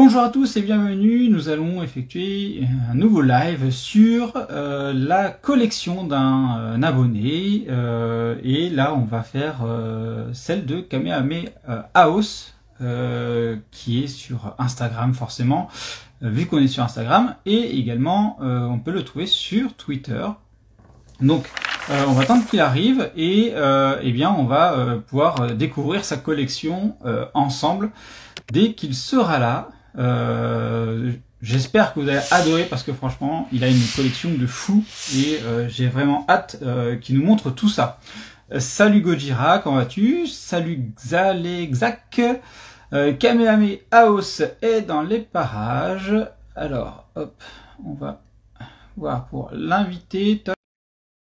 Bonjour à tous et bienvenue, nous allons effectuer un nouveau live sur la collection d'un abonné et là on va faire celle de Kamehameha House qui est sur Instagram forcément vu qu'on est sur Instagram et également on peut le trouver sur Twitter. Donc on va attendre qu'il arrive et eh bien on va pouvoir découvrir sa collection ensemble dès qu'il sera là. J'espère que vous allez adorer parce que franchement il a une collection de fou et j'ai vraiment hâte qu'il nous montre tout ça. Salut Gojira, comment vas-tu? Salut Xalexac. Kamehameha House est dans les parages. Alors hop, on va voir pour l'inviter.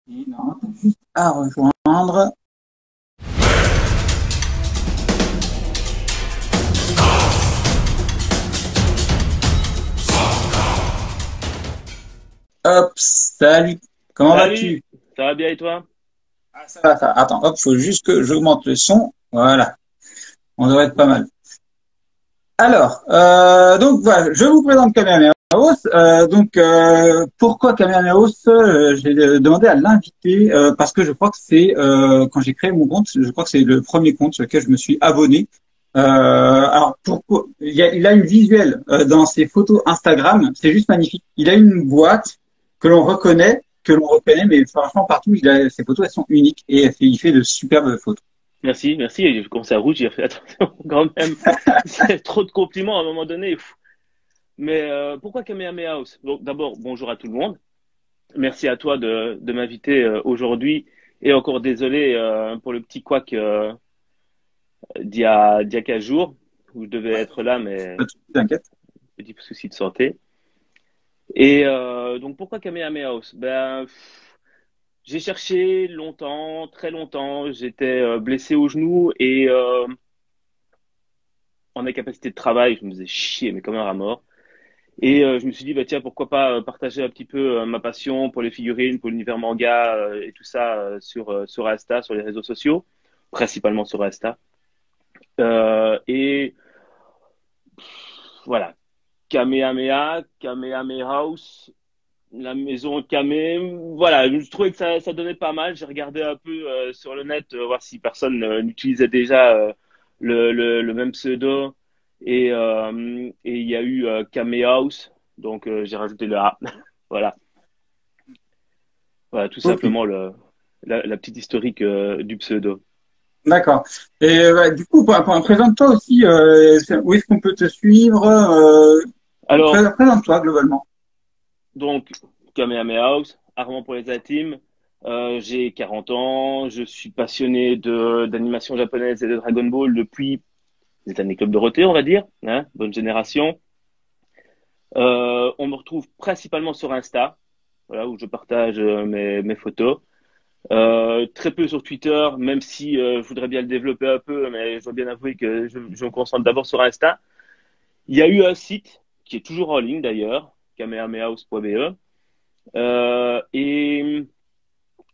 Non, juste à rejoindre. Hop, salut, comment vas-tu? Ça va bien et toi? Ah, ça va, ça va. Attends, hop, faut juste que j'augmente le son. Voilà, on devrait être pas mal. Alors, donc voilà, je vous présente Kamehameha House. Pourquoi Kamehameha House? J'ai demandé à l'inviter parce que je crois que c'est quand j'ai créé mon compte, je crois que c'est le premier compte sur lequel je me suis abonné. Alors pourquoi? Il a une visuelle dans ses photos Instagram, c'est juste magnifique. Il a une boîte que l'on reconnaît, mais franchement partout, ses photos elles sont uniques et il fait de superbes photos. Merci, merci. Et j'ai commencé à rougir, j'ai fait attention quand même. C'est trop de compliments à un moment donné. Mais pourquoi Kamehameha House? Donc d'abord, bonjour à tout le monde. Merci à toi de m'inviter aujourd'hui. Et encore désolé pour le petit couac d'il y a 15 jours où je devais être là, mais T'inquiète. petit souci de santé. Et donc pourquoi Kamehameha House? J'ai cherché longtemps, très longtemps. J'étais blessé au genou et en incapacité de travail, je me faisais chier, mais comme un rat mort. Et je me suis dit, bah tiens, pourquoi pas partager un petit peu ma passion pour les figurines, pour l'univers manga et tout ça sur Insta, sur les réseaux sociaux, principalement sur Insta. Et voilà, Kamehameha House, la maison Kame, voilà, je trouvais que ça donnait pas mal. J'ai regardé un peu sur le net, voir si personne n'utilisait déjà le même pseudo. Et il y a eu Kame House, donc j'ai rajouté le A. Voilà, voilà, tout Ok, simplement la petite historique du pseudo. d'accord. Et du coup, présente-toi aussi. Où est-ce qu'on peut te suivre? Alors, Présente-toi globalement. donc, Kamehameha House, Armand pour les intimes. J'ai 40 ans, je suis passionné d'animation japonaise et de Dragon Ball depuis les années Club Dorothée, on va dire, hein, bonne génération. On me retrouve principalement sur Insta, voilà, où je partage mes photos. Très peu sur Twitter, même si je voudrais bien le développer un peu, mais je dois bien avouer que je me concentre d'abord sur Insta. Il y a eu un site qui est toujours en ligne d'ailleurs, kamehamehahouse.be,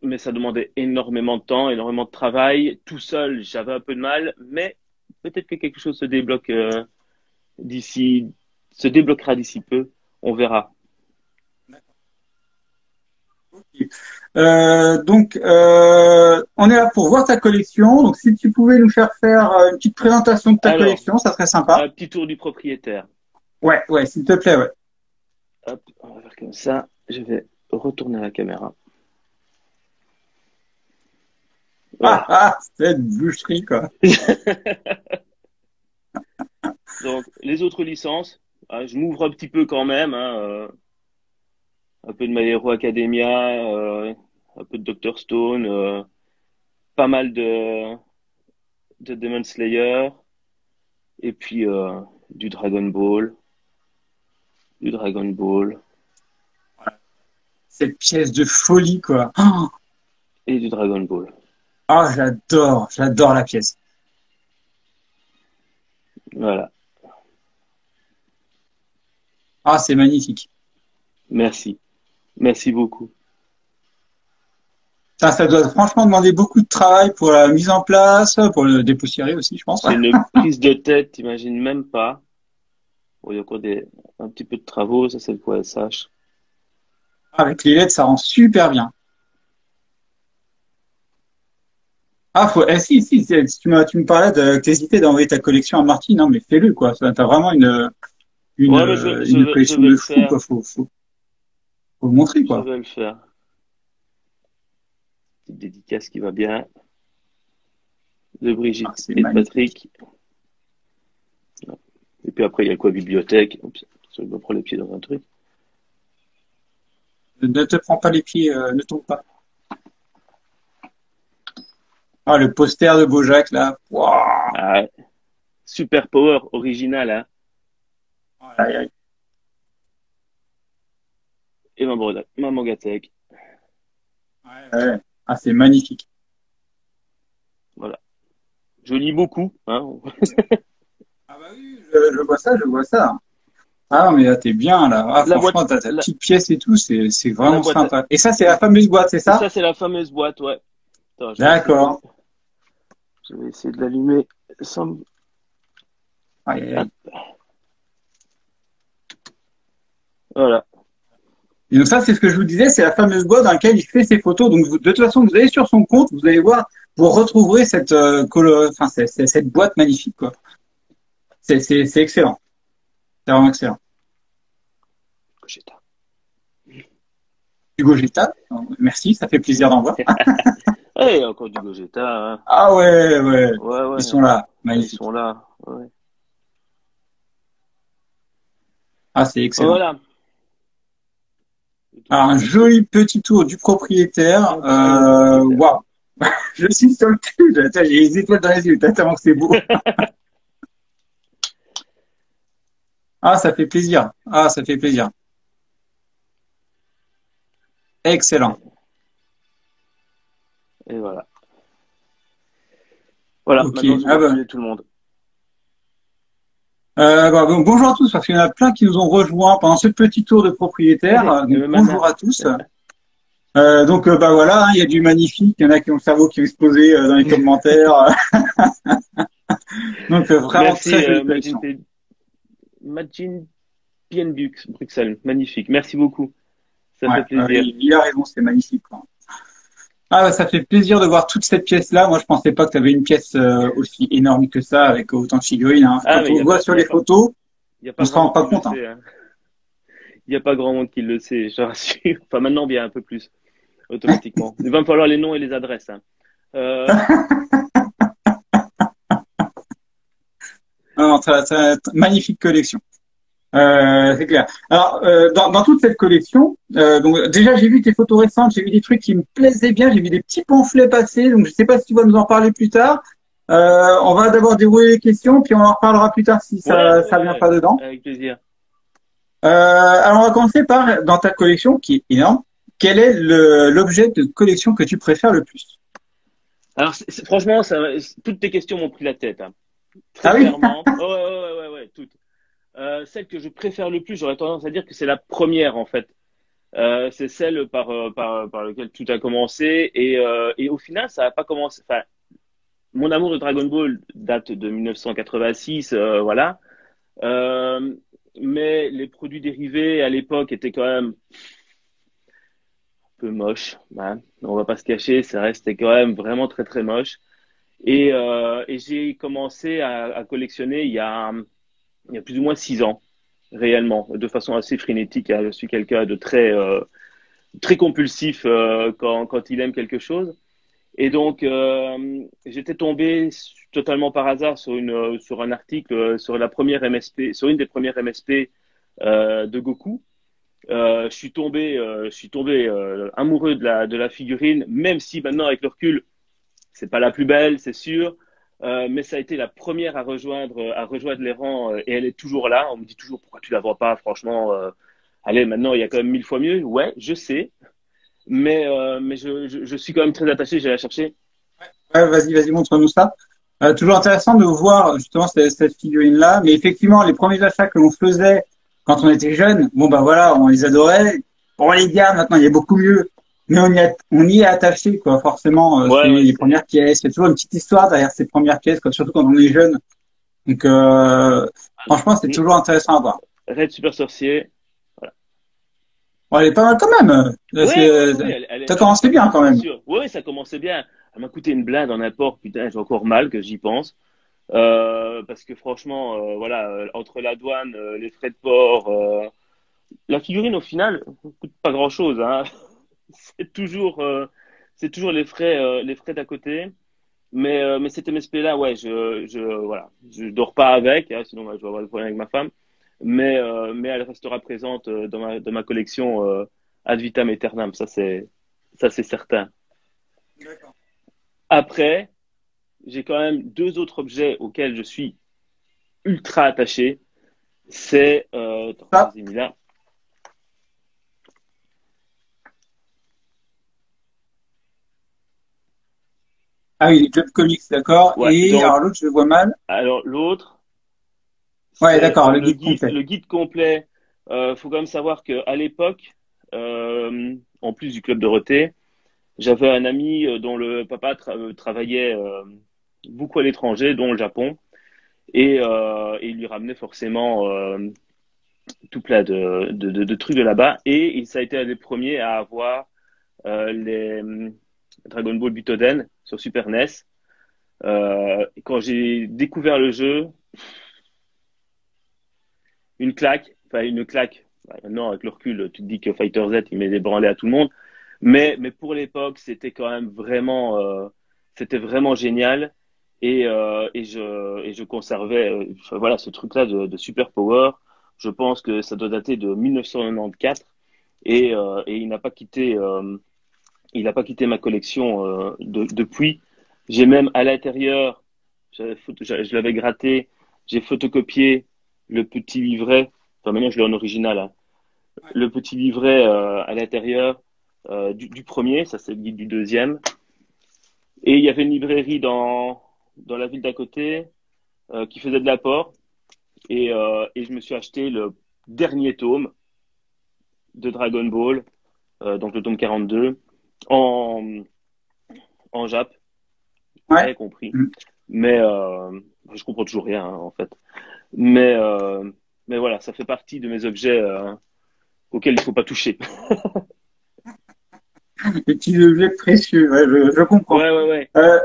mais ça demandait énormément de temps, énormément de travail. Tout seul, j'avais un peu de mal, mais peut-être que quelque chose se débloque d'ici, se débloquera d'ici peu. On verra. On est là pour voir ta collection. Donc, si tu pouvais nous faire une petite présentation de ta Alors, collection, ça serait sympa. un petit tour du propriétaire. Ouais, ouais, s'il te plaît, ouais. Hop, on va faire comme ça. Je vais retourner la caméra. Ah, Voilà. ah, c'est une boucherie, quoi. Donc, les autres licences, je m'ouvre un petit peu quand même, hein, un peu de My Hero Academia, un peu de Dr. Stone, pas mal de Demon Slayer, et puis du Dragon Ball, du Dragon Ball Cette pièce de folie, quoi. Oh, et du Dragon Ball. oh, j'adore la pièce. Voilà. Ah, c'est magnifique. Merci. Merci beaucoup. Ça doit franchement demander beaucoup de travail pour la mise en place, pour le dépoussiérer aussi, je pense. C'est une prise de tête, t'imagines même pas. Bon, il y a encore un petit peu de travaux, ça c'est le point SH. Avec les LED, ça rend super bien. Ah, si tu me parlais de, que t'hésitais d'envoyer ta collection à Martine, non, mais fais-le, quoi. T'as vraiment Ouais, mais une je collection vais de le fou, faire. quoi. Faut le montrer, Je quoi. vais le faire. Petite dédicace qui va bien. De Ah, Brigitte c'est et de magnifique. Patrick. Et puis après, il y a quoi, bibliothèque. Oups, je me prends les pieds dans un truc. Ne te prends pas les pieds, ne tombe pas. Ah, le poster de Bojack, là. Waouh. Ah, ouais. Super power, original, hein. Aïe, aïe. Et ma Mangatech. Ouais. Ah, c'est magnifique. Voilà. Je lis beaucoup, hein. Ah bah oui, je vois ça. Ah non, mais là, t'es bien, là. Ah, La boîte, franchement, t'as ta la, petite pièce et tout, c'est la vraiment boîte. sympa. Et ça, c'est la fameuse boîte, c'est Et ça? ça, c'est la fameuse boîte, ouais. Attends, D'accord. je vais essayer de l'allumer sans, Aïe, aïe, ah, aïe. voilà. Et donc ça, c'est ce que je vous disais, c'est la fameuse boîte dans laquelle il fait ses photos. Donc de toute façon, vous allez sur son compte, vous allez voir, vous retrouverez cette boîte magnifique, quoi. C'est excellent. C'est vraiment excellent. Gogeta. Hugo Geta, merci, ça fait plaisir d'en voir. Eh, encore du Gogeta, hein. Ah ouais, ouais, Ouais, ils ouais. sont là, Ah, ils magnifique. sont là. Ouais. Ah, c'est excellent. Voilà. Le tour Alors, du un propriétaire. joli petit tour du propriétaire. Hop, alors, propriétaire. Waouh, je suis sur le cul. Attends, j'ai les étoiles dans les yeux, tellement que c'est beau. Ah, ça fait plaisir. Ah, ça fait plaisir. Excellent. Et voilà. Voilà, Ok. maintenant je Ah vois bah. appeler tout le monde. Bonjour à tous, parce qu'il y en a plein qui nous ont rejoints pendant ce petit tour de propriétaire. Et Donc, même bonjour Anna. à tous. Bah voilà, hein, il y a du magnifique. Il y en a qui ont le cerveau qui a explosé dans les commentaires. Donc, vraiment très Merci, jolie collection. Majin Pienbux, Bruxelles. Magnifique. Merci beaucoup. Ça Ouais, fait plaisir. il a raison, c'est magnifique, quoi. Ah, bah, ça fait plaisir de voir toute cette pièce-là. Moi, je pensais pas que tu avais une pièce aussi énorme que ça, avec autant de figurines, hein. Ah, Quand mais on voit sur les photos, il y a on pas se grand rend monde qui pas le compte, hein. sait, hein. Il n'y a pas grand monde qui le sait, je te rassure. Enfin, maintenant, bien un peu plus, automatiquement. Il va me falloir les noms et les adresses, hein. Euh, Non, magnifique collection. C'est clair. Alors, dans toute cette collection, donc déjà j'ai vu tes photos récentes, j'ai vu des trucs qui me plaisaient bien, j'ai vu des petits pamphlets passer, donc je sais pas si tu vas nous en parler plus tard. On va d'abord dérouler les questions, puis on en reparlera plus tard si ouais, ça vient ouais, pas dedans. avec plaisir. Alors on va commencer par dans ta collection qui est énorme. Quel est l'objet de collection que tu préfères le plus? Alors, franchement, toutes tes questions m'ont pris la tête, hein. Très Ah oui? clairement. Oh, ouais, toutes. Celle que je préfère le plus, j'aurais tendance à dire que c'est la première, en fait. C'est celle par laquelle tout a commencé. Et au final, ça n'a pas commencé. Enfin, mon amour de Dragon Ball date de 1986, voilà. Euh, mais les produits dérivés à l'époque étaient quand même un peu moches, hein. On va pas se cacher, ça restait quand même vraiment très très moche. Et j'ai commencé à collectionner il y a plus ou moins 6 ans, réellement, de façon assez frénétique, hein. Je suis quelqu'un de très compulsif quand il aime quelque chose. Et donc, j'étais tombé totalement par hasard sur un article sur la première MSP, sur une des premières MSP de Goku. Je suis tombé amoureux de la figurine, même si maintenant avec le recul, c'est pas la plus belle, c'est sûr. Mais ça a été la première à rejoindre les rangs et elle est toujours là. On me dit toujours pourquoi tu la vois pas, franchement. Allez, maintenant il y a quand même 1000 fois mieux. Ouais, je sais, mais je suis quand même très attaché. J'ai la chercher. Ouais, vas-y, montre-nous ça. Toujours intéressant de voir justement cette figurine-là. Mais effectivement, les premiers achats que l'on faisait quand on était jeune, bon bah voilà, on les adorait. Bon, on les garde maintenant, il y a beaucoup mieux. Mais on y est attaché, quoi. Forcément, c'est Ouais, ouais, les premières pièces. Il y a toujours une petite histoire derrière ces premières pièces, quoi. Surtout quand on est jeune. Donc, franchement, c'est toujours intéressant à voir. Red Super Sorcier. Voilà. Bon, elle est pas mal quand même. Ouais, T'as non, mais commencé bien quand c'est même. sûr. Ouais, ça commençait bien. Elle m'a coûté une blinde en apport. Putain, j'ai encore mal que j'y pense. Parce que franchement, voilà, entre la douane, les frais de port, la figurine au final coûte pas grand-chose, hein. C'est toujours, euh, c'est toujours les frais d'à côté. Mais cet MSP-là, ouais, voilà, je dors pas avec, hein, sinon bah, je vais avoir des problèmes avec ma femme. Mais elle restera présente dans ma collection ad vitam aeternam. Ça c'est certain. D'accord. Après, j'ai quand même deux autres objets auxquels je suis ultra attaché. C'est, attends, je Ça, les ai mis là. ah oui, les Club Comics, d'accord. Ouais, Et donc, alors l'autre, je le vois mal. alors l'autre, Ouais, c'est d'accord, le guide complet. le guide complet. Faut quand même savoir que à l'époque, en plus du club Dorothée, j'avais un ami dont le papa travaillait beaucoup à l'étranger, dont le Japon, et il lui ramenait forcément tout plein de trucs de là-bas. Et ça a été un des premiers à avoir les Dragon Ball Butoden sur Super NES. Quand j'ai découvert le jeu, une claque. Bah, maintenant, avec le recul, tu te dis que Fighter Z, il met des branlées à tout le monde. Mais pour l'époque, c'était vraiment génial. Et je conservais, enfin, voilà, ce truc-là de Super Power. Je pense que ça doit dater de 1994 et il n'a pas quitté ma collection depuis. J'ai même à l'intérieur, je l'avais gratté, j'ai photocopié le petit livret. Enfin, maintenant je l'ai en original, hein. Le petit livret à l'intérieur du premier, ça c'est le guide du deuxième. Et il y avait une librairie dans la ville d'à côté qui faisait de l'apport. Et je me suis acheté le dernier tome de Dragon Ball, donc le tome 42, en, en Jap. Ouais. Rien compris. Mm. Mais je comprends toujours rien, hein, en fait. Mais, euh, mais voilà, ça fait partie de mes objets auxquels il faut pas toucher. Les petits objets précieux, ouais, je comprends. Ouais. Euh,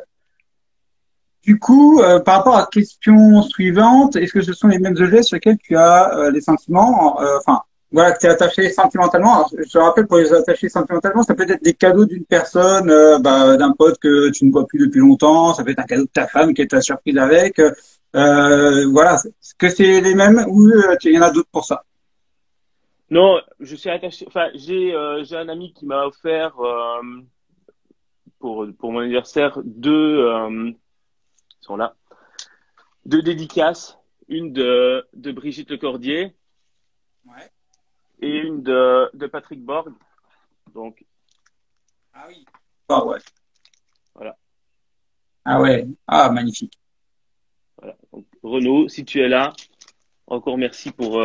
du coup, par rapport à la question suivante, est-ce que ce sont les mêmes objets sur lesquels tu as des sentiments, enfin, voilà, que tu es attaché sentimentalement. Alors, je te rappelle, pour les attacher sentimentalement, ça peut être des cadeaux d'une personne, d'un pote que tu ne vois plus depuis longtemps, ça peut être un cadeau de ta femme qui est ta surprise avec. Voilà, est-ce que c'est les mêmes ou il y en a d'autres pour ça? Non, je suis attaché. Enfin, j'ai un ami qui m'a offert pour mon anniversaire ils sont là, deux dédicaces, une de Brigitte Lecordier Ouais. et une de Patrick Borg. Donc Ah oui. Ah ouais. voilà, Ah ouais. Ah, magnifique. voilà. Donc, Renaud, si tu es là, encore merci pour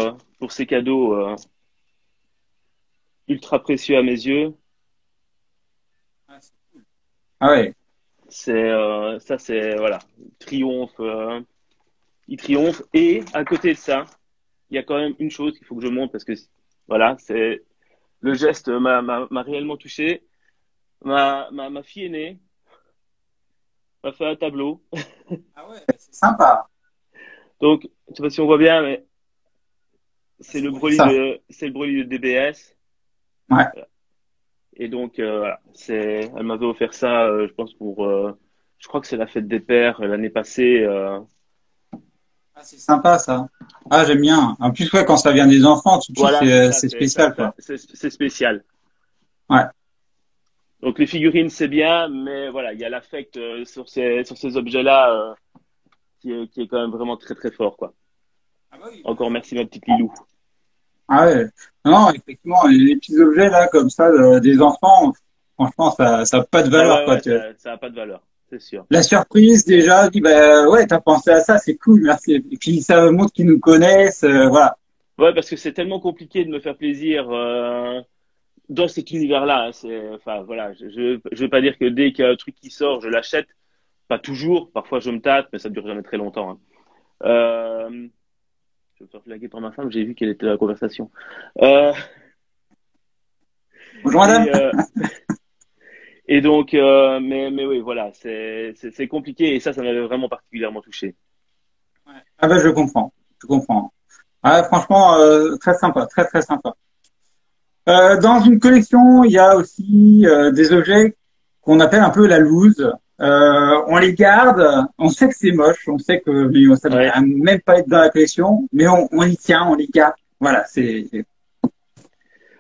ces cadeaux ultra précieux à mes yeux. Ah ouais. C'est voilà, triomphe, il triomphe. Et à côté de ça, il y a quand même une chose qu'il faut que je montre parce que voilà, c'est le geste m'a réellement touché. Ma fille aînée m'a fait un tableau. Ah ouais, c'est sympa. Donc, je sais pas si on voit bien, mais C'est beau ça. C'est le Broly de DBS. Ouais. Et donc, voilà, elle m'avait offert ça, je pense je crois que c'est la fête des pères l'année passée. Ah, c'est sympa ça. Ah, j'aime bien. En plus, ouais, quand ça vient des enfants, tout de suite, Voilà, c'est ça, c'est spécial, quoi. c'est spécial. Ouais. Donc, les figurines, c'est bien, mais voilà, il y a l'affect sur ces objets-là qui est quand même vraiment très, très fort, quoi. Ah bah oui, bien Encore sûr. merci, ma petite Lilou. Ah ouais. Non, effectivement, les petits objets là, comme ça, des enfants, franchement, ça a pas de Ah valeur, quoi. ça a pas de valeur, c'est sûr. La surprise, déjà, dit, bah, ouais, t'as pensé à ça, c'est cool, merci. Et puis, ça montre qu'ils nous connaissent, voilà. Ouais, parce que c'est tellement compliqué de me faire plaisir dans cet univers-là, hein. Enfin, voilà, je veux pas dire que dès qu'il y a un truc qui sort, je l'achète. Pas toujours. Parfois, je me tâte, mais ça dure jamais très longtemps, hein. Euh, je vais me faire flaguer par ma femme, j'ai vu qu'elle était dans la conversation. Euh, Bonjour et, madame. et donc, mais oui, voilà, c'est compliqué et ça m'avait vraiment particulièrement touché. Ah ben je comprends, je comprends. Ouais, franchement, très sympa, très très sympa. Dans une collection, il y a aussi des objets qu'on appelle un peu la loose. On les garde, on sait que c'est moche, on sait que mais ça devrait Ouais, même pas être dans la collection, mais on y tient, on les garde. Voilà,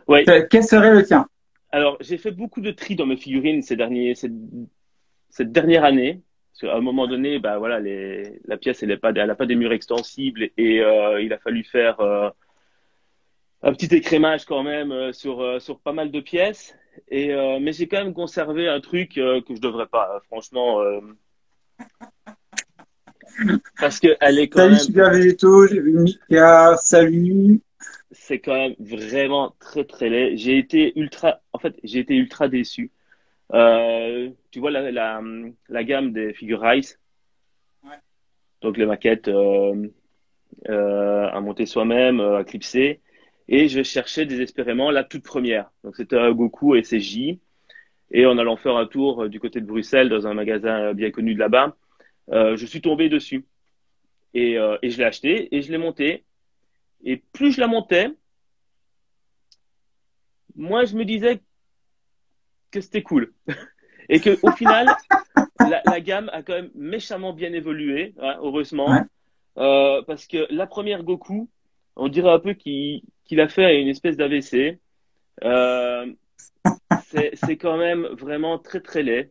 ouais. quel serait le tien? Alors, j'ai fait beaucoup de tri dans mes figurines cette dernière année. Parce qu'à un moment donné, bah voilà, la pièce, elle a pas des murs extensibles et il a fallu faire un petit écrémage quand même sur pas mal de pièces. Mais j'ai quand même conservé un truc que je devrais pas, franchement, parce que elle est quand Salut même, Super Végétaux, j'ai vu Mika, salut. c'est quand même vraiment très très laid. En fait, j'ai été ultra déçu. Tu vois la gamme des figures Rice, Ouais. donc les maquettes à monter soi-même, à clipser. Et je cherchais désespérément la toute première. Donc c'était un Goku et SJ. Et en allant faire un tour du côté de Bruxelles dans un magasin bien connu de là-bas, je suis tombé dessus. Et je l'ai acheté et je l'ai monté. Et plus je la montais, moins je me disais que c'était cool. Et que au final, la gamme a quand même méchamment bien évolué, hein, Ouais. heureusement. Parce que la première Goku, on dirait un peu qu'il a fait une espèce d'AVC. Euh, c'est quand même vraiment très très laid.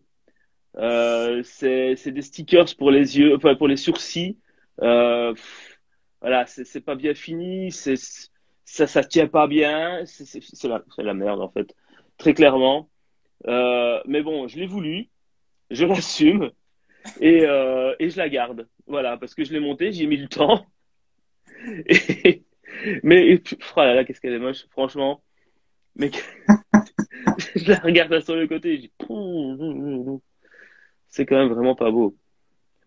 C'est des stickers pour les yeux, enfin pour les sourcils. Voilà, c'est pas bien fini, ça tient pas bien, c'est la merde en fait, très clairement. Mais bon, je l'ai voulu, je l'assume et je la garde. Voilà, parce que je l'ai monté, j'y ai mis du temps. Et, oh là là, qu'est-ce qu'elle est moche, franchement. Mais je la regarde sur le côté, et je dis, c'est quand même vraiment pas beau.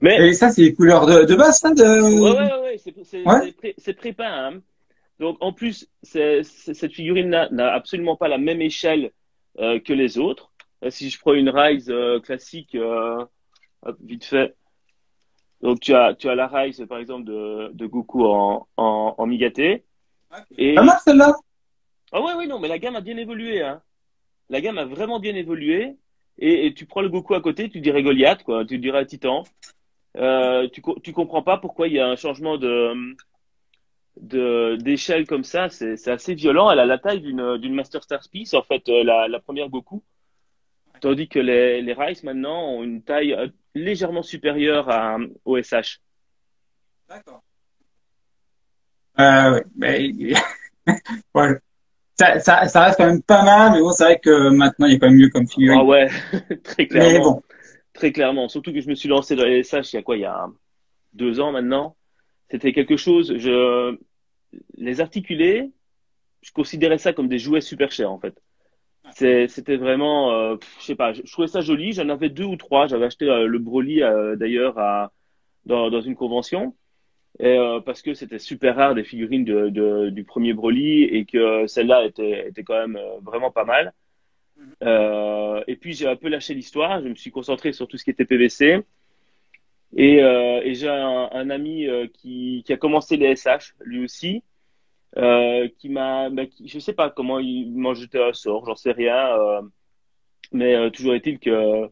Mais Et ça, c'est les couleurs de base, ça, ouais, Ouais. c'est prépeint, hein. Donc en plus, cette figurine-là n'a absolument pas la même échelle que les autres. Si je prends une Rise classique, hop, vite fait. Donc tu as la Rise par exemple de Goku en Migaté. Pas Et mal celle-là. ah ouais ouais non mais la gamme a bien évolué, hein. La gamme a vraiment bien évolué. Et tu prends le Goku à côté, tu dirais Goliath quoi, tu dirais Titan. Tu comprends pas pourquoi il y a un changement de d'échelle comme ça, c'est assez violent. Elle a la taille d'une Master Star Piece, en fait, la première Goku. Tandis que les Rice maintenant ont une taille légèrement supérieure au SH. D'accord. Ouais, mais, ouais. Ça reste quand même pas mal, mais bon, c'est vrai que maintenant, il y a quand même mieux comme Ah figurine. ouais, très Mais clairement, bon. très clairement. Surtout que je me suis lancé dans les SH il y a quoi, il y a 2 ans maintenant. C'était quelque chose, les articulés, je considérais ça comme des jouets super chers en fait. C'était vraiment, je sais pas, je trouvais ça joli. J'en avais deux ou trois. J'avais acheté le Broly d'ailleurs dans une convention parce que c'était super rare des figurines du premier Broly et que celle-là était quand même vraiment pas mal. Et puis j'ai un peu lâché l'histoire. Je me suis concentré sur tout ce qui était PVC et j'ai un ami qui a commencé les SH lui aussi. Je sais pas comment il m'a jeté un sort, j'en sais rien. Mais toujours est-il que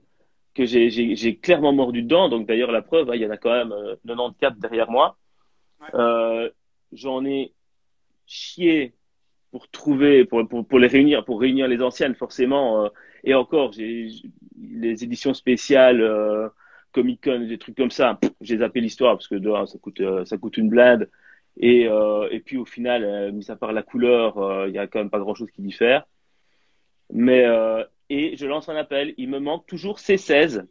j'ai clairement mordu dedans. Donc d'ailleurs, la preuve, hein, il y en a quand même 94 derrière moi. Euh, J'en ai chié pour les réunir, pour réunir les anciennes, forcément. Et encore, les éditions spéciales, Comic-Con, des trucs comme ça, j'ai zappé l'histoire parce que dehors, ça coûte une blinde. Et puis au final, mis à part la couleur, il y a quand même pas grand-chose qui diffère. Et je lance un appel, il me manque toujours C16.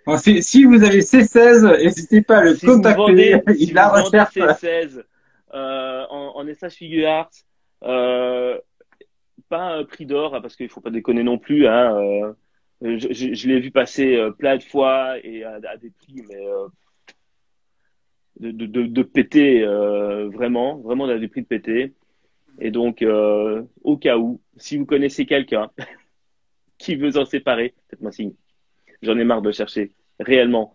Bon, si vous avez C16, n'hésitez pas à le contacter. Si Il vous la vendez recherche. C16 en SH Figure Arts, euh, pas un prix d'or, hein, parce qu'il faut pas déconner non plus, hein, je l'ai vu passer plein de fois et à des prix, mais de péter vraiment dans des prix de péter. Et donc, au cas où, si vous connaissez quelqu'un qui veut s'en séparer, faites-moi signe. J'en ai marre de chercher réellement.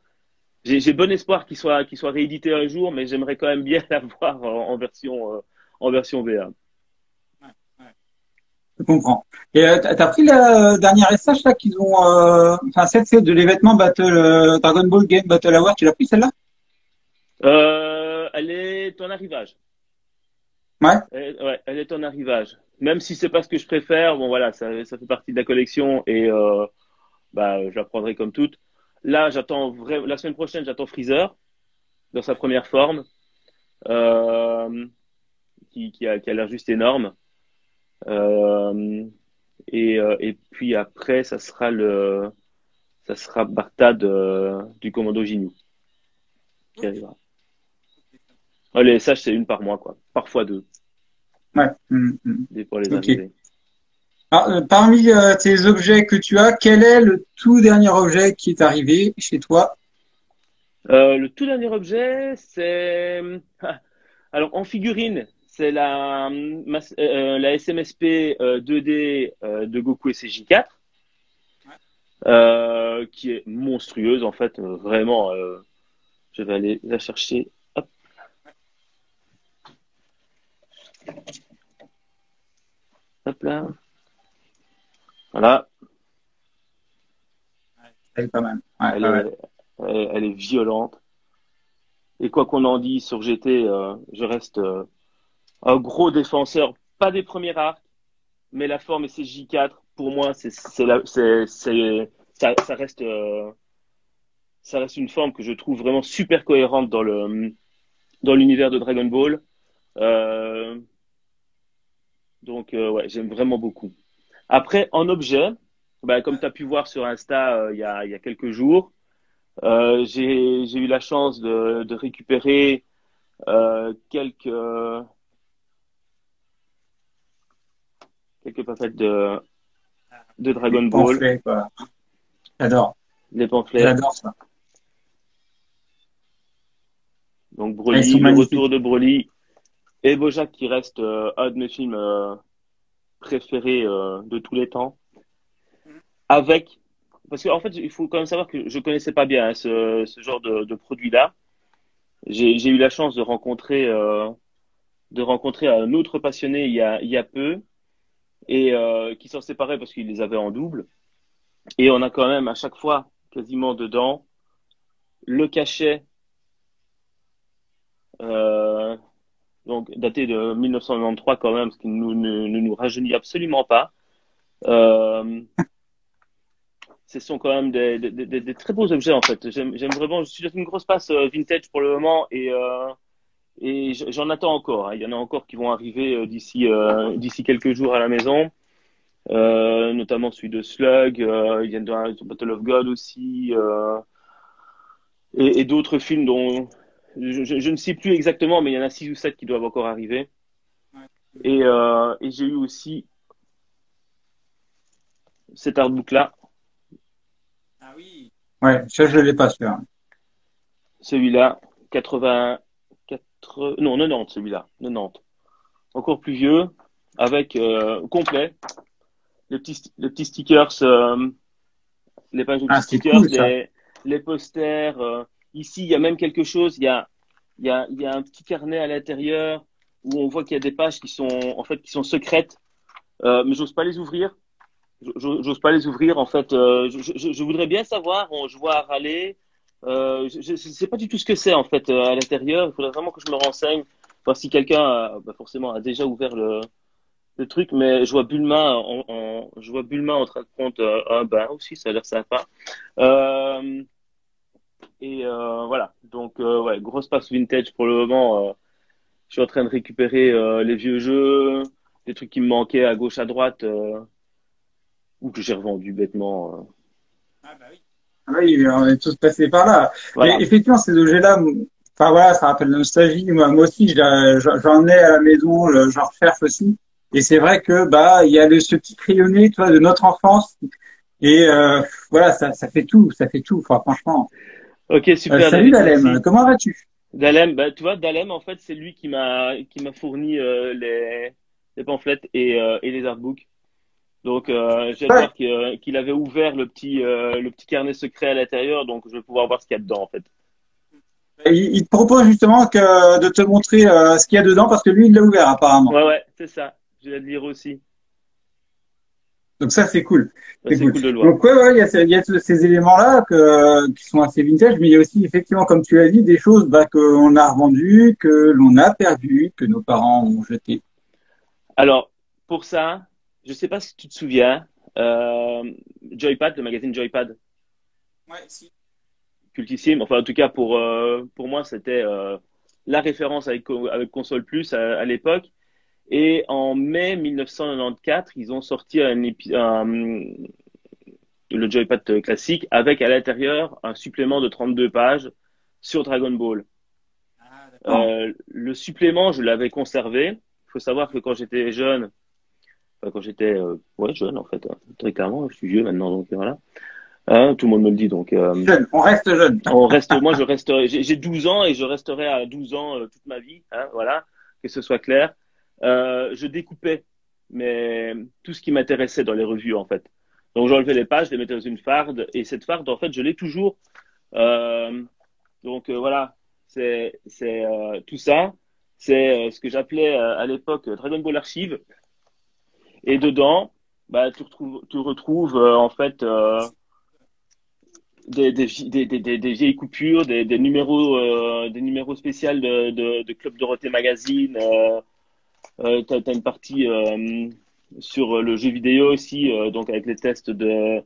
J'ai bon espoir qu'il soit réédité un jour, mais j'aimerais quand même bien l'avoir en version VA. Je comprends. Et t'as pris la dernière SH là qu'ils ont, enfin celle c'est de l'événement Battle Dragon Ball Game Battle Award, tu l'as pris celle-là? Elle est en arrivage. Ouais. Ouais, elle est en arrivage. Même si c'est pas ce que je préfère, bon voilà, ça fait partie de la collection et bah je la prendrai comme toute. Là, la semaine prochaine, j'attends Freezer dans sa première forme, euh, qui a l'air juste énorme. Euh, et puis après, ça sera Bartad du Commando Ginyu qui arrivera. Les SH, c'est une par mois, quoi. Parfois deux, Ouais. pour les Ok. arrivées. Alors, parmi tes objets que tu as, quel est le tout dernier objet qui est arrivé chez toi? Le tout dernier objet, c'est alors en figurine, c'est la SMSP 2D de Goku et CJ4, qui est monstrueuse en fait, vraiment. Je vais aller la chercher. Hop, hop là. Voilà. Elle est pas mal. Ouais, Elle ouais, ouais. est, elle est violente. Et quoi qu'on en dise sur GT, je reste un gros défenseur, pas des premiers arcs, mais la forme SSJ4, pour moi, ça reste une forme que je trouve vraiment super cohérente dans l'univers de Dragon Ball. Euh, donc, ouais, j'aime vraiment beaucoup. Après, en objet, bah, comme tu as pu voir sur Insta il y a quelques jours, j'ai eu la chance de récupérer quelques papettes de Les Dragon Ball, pamphlets, quoi. J'adore. les pamphlets. J'adore ça. Donc Ah, ils sont Broly, le retour magnifiques. de Broly et Bojack qui reste un de mes films préférés de tous les temps. Avec, parce qu'en fait, il faut quand même savoir que je connaissais pas bien hein, ce genre de produit-là. J'ai eu la chance de rencontrer un autre passionné il y a peu et qui s'en séparait parce qu'il les avait en double. Et on a quand même à chaque fois quasiment dedans le cachet euh, donc daté de 1993 quand même, ce qui ne nous rajeunit absolument pas. Euh, Ce sont quand même des très beaux objets en fait. J'aime vraiment, je suis dans une grosse passe vintage pour le moment et j'en attends encore. Hein. Il y en a encore qui vont arriver d'ici quelques jours à la maison, notamment celui de Slug, il y a de Battle of God aussi, et d'autres films dont je ne sais plus exactement, mais il y en a 6 ou 7 qui doivent encore arriver. Et j'ai eu aussi cet artbook-là, Ah oui. Ouais, ça je l'ai pas celui-là. celui-là, 84, non 90 celui-là, 90, encore plus vieux, avec complet, les petits stickers, les pages de petits Ah, c'est stickers, cool ça. les posters. Ici, il y a même quelque chose. Il y a un petit carnet à l'intérieur où on voit qu'il y a des pages qui sont en fait qui sont secrètes, mais j'ose pas les ouvrir. J'ose pas les ouvrir en fait. Je voudrais bien savoir. Je vois à râler. Je sais pas du tout ce que c'est en fait à l'intérieur. Il faudrait vraiment que je me renseigne. Voir si quelqu'un bah, forcément a déjà ouvert le truc. Mais je vois Bulma en train de prendre un bain aussi. Ça a l'air sympa. Euh, voilà. Donc ouais, grosse passe vintage pour le moment. Je suis en train de récupérer les vieux jeux, des trucs qui me manquaient à gauche à droite ou que j'ai revendu bêtement. Ah oui, on est tous passés par là. Mais Voilà. effectivement, ces objets-là, enfin voilà, ça rappelle la nostalgie. Moi aussi, j'en ai à la maison, j'en recherche aussi. Et c'est vrai que bah il y a ce petit crayonné, tu vois, de notre enfance. Et voilà, ça fait tout, ça fait tout. Enfin, franchement. Ok, super Salut David, Dalem, merci. comment vas-tu? Dalem, bah, tu vois, Dalem, en fait, c'est lui qui m'a fourni les pamphlets et les artbooks. Donc, je viens de Ouais, voir qu'il avait ouvert le petit carnet secret à l'intérieur, donc je vais pouvoir voir ce qu'il y a dedans, en fait. il te propose justement de te montrer ce qu'il y a dedans parce que lui, il l'a ouvert apparemment. Ouais, ouais, c'est ça. Je vais le lire aussi. Donc ça, c'est cool. Bah, C'est c'est cool. cool de le voir. Donc ouais, il y a, il y a ces éléments-là qui sont assez vintage, mais il y a aussi effectivement, comme tu as dit, des choses bah, qu'on a revendues, que l'on a perdues, que nos parents ont jetées. Alors, pour ça, je sais pas si tu te souviens, Joypad, le magazine Joypad, Ouais, si. cultissime. Enfin, en tout cas, pour moi, c'était la référence avec Console Plus à l'époque. Et en mai 1994, ils ont sorti le Joypad classique avec à l'intérieur un supplément de 32 pages sur Dragon Ball. Ah, d'accord. Le supplément, je l'avais conservé. Il faut savoir que quand j'étais jeune, enfin, quand j'étais ouais, jeune en fait, hein, très clairement, je suis vieux maintenant, donc voilà. Hein, tout le monde me le dit, donc Jeune, on reste jeune. moi je resterai, j'ai 12 ans et je resterai à 12 ans toute ma vie, hein, voilà, que ce soit clair. Je découpais mais tout ce qui m'intéressait dans les revues en fait. Donc j'enlevais les pages, je les mettais dans une farde et cette farde en fait je l'ai toujours. Euh, donc voilà, c'est tout ça, c'est ce que j'appelais à l'époque Dragon Ball Archive et dedans bah tu retrouves en fait des vieilles coupures, des numéros spéciaux de Club Dorothée Magazine. T'as une partie sur le jeu vidéo aussi, donc avec les tests des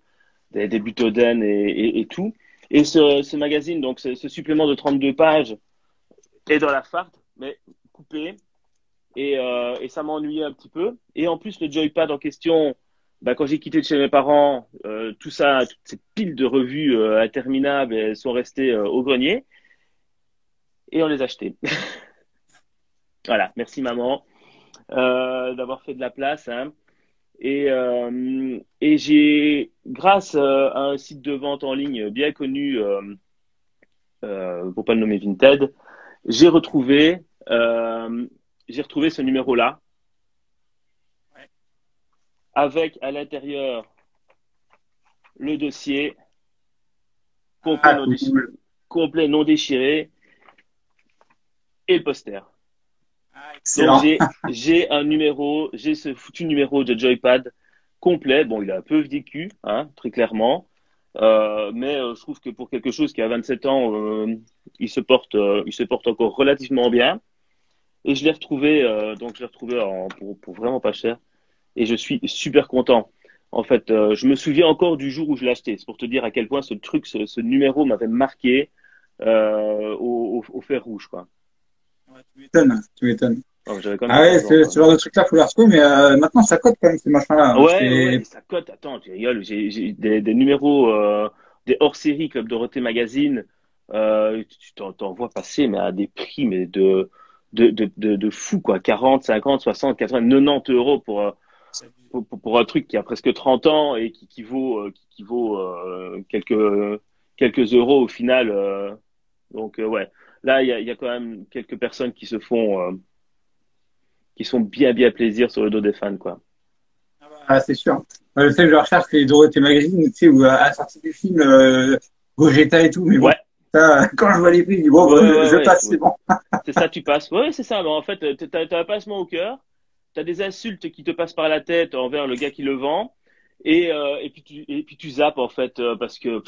Butoden et tout. Et ce magazine, donc ce supplément de 32 pages, est dans la farde, mais coupé. Et ça m'ennuyait un petit peu. Et en plus, le joypad en question, bah, quand j'ai quitté de chez mes parents, tout ça, toutes ces piles de revues interminables, elles sont restées au grenier et on les a achetées. Voilà, merci maman d'avoir fait de la place. Hein. Et j'ai, grâce à un site de vente en ligne bien connu, pour pas le nommer Vinted, j'ai retrouvé, euh, j'ai retrouvé ce numéro-là avec à l'intérieur le dossier complet Ah, cool. complet non déchiré et le poster. Ah, Donc excellent. j'ai ce foutu numéro de Joypad complet. Bon, il est un peu vécu, hein, très clairement. Mais je trouve que pour quelque chose qui a 27 ans, il se porte encore relativement bien. Et je l'ai retrouvé, donc je l'ai retrouvé pour vraiment pas cher. Et je suis super content. En fait, je me souviens encore du jour où je l'ai acheté. C'est pour te dire à quel point ce numéro m'avait marqué au fer rouge, quoi. Ouais, tu m'étonnes, tu m'étonnes. Oh, j'avais quand même Ah 14 ouais, ans, quoi. ce genre de truc-là, faut les retrouver, mais maintenant, ça cote quand même, ces machins-là. Hein. Ouais, ouais, ouais, C'est... mais ça cote. Attends, tu rigoles. J'ai des numéros, des hors-série Club Dorothée Magazine. Tu t'en vois passer, mais à des prix, mais de fou, quoi. 40, 50, 60, 80, 90 euros pour un truc qui a presque 30 ans et qui vaut quelques euros au final. Donc, ouais. Là, il y a quand même quelques personnes qui sont bien, bien plaisir sur le dos des fans, quoi. Ah, c'est sûr. Je sais que je recherche les Dorothée Magazine, tu sais, où à la sortie du film, Gogeta et tout, mais bon, Ouais, ça, quand je vois les prix, je dis, bon, bah, ouais, ouais, je ouais. passe, c'est bon. C'est ça, tu passes. Ouais, c'est ça. Mais en fait, t'as un passement au cœur, t'as des insultes qui te passent par la tête envers le gars qui le vend, et puis tu zappes en fait parce que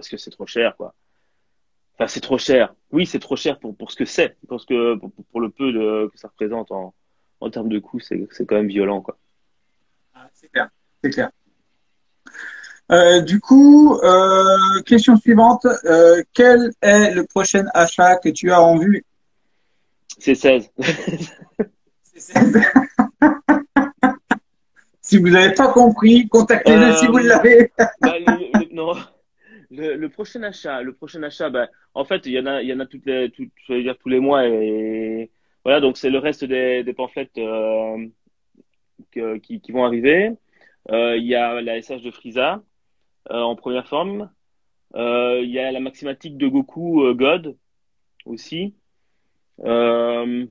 c'est trop cher, quoi. Enfin, c'est trop cher. Oui, c'est trop cher pour ce que c'est, parce que pour le peu que ça représente en termes de coût, c'est quand même violent, quoi. Ah, c'est clair, c'est clair. Du coup, question suivante, quel est le prochain achat que tu as en vue? C'est 16. Si vous n'avez pas compris, contactez-le si vous Euh, l'avez. bah, non, le prochain achat, bah, en fait, il y en a je vais dire tous les mois et voilà, donc c'est le reste des pamphlets qui vont arriver. Il y a la SH de Frieza en première forme. Il y a la maximatique de Goku God. aussi. Euh,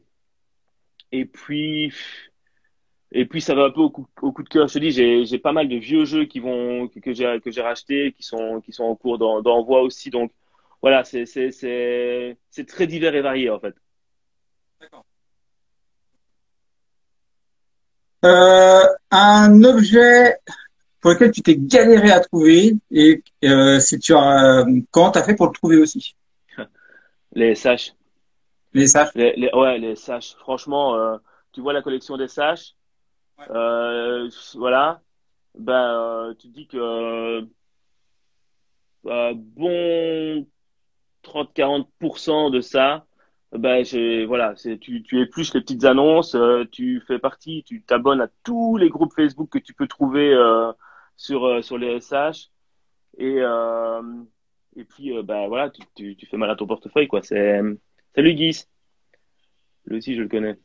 et puis, et puis ça va un peu au coup de cœur. Je te dis, j'ai pas mal de vieux jeux que j'ai rachetés, qui sont en cours d'envoi aussi. Donc voilà, c'est très divers et varié en fait. Un objet pour lequel tu t'es galéré à trouver et si tu as, comment t'as fait pour le trouver aussi? Les SH, Les sages. ouais, les SH. Franchement, tu vois la collection des SH, voilà. Ben, tu te dis que bon 30-40% de ça, ben voilà, tu épluches les petites annonces, tu fais partie, tu t'abonnes à tous les groupes Facebook que tu peux trouver sur les SH et et puis ben voilà, tu fais mal à ton portefeuille quoi. Salut Guy, lui aussi je le connais.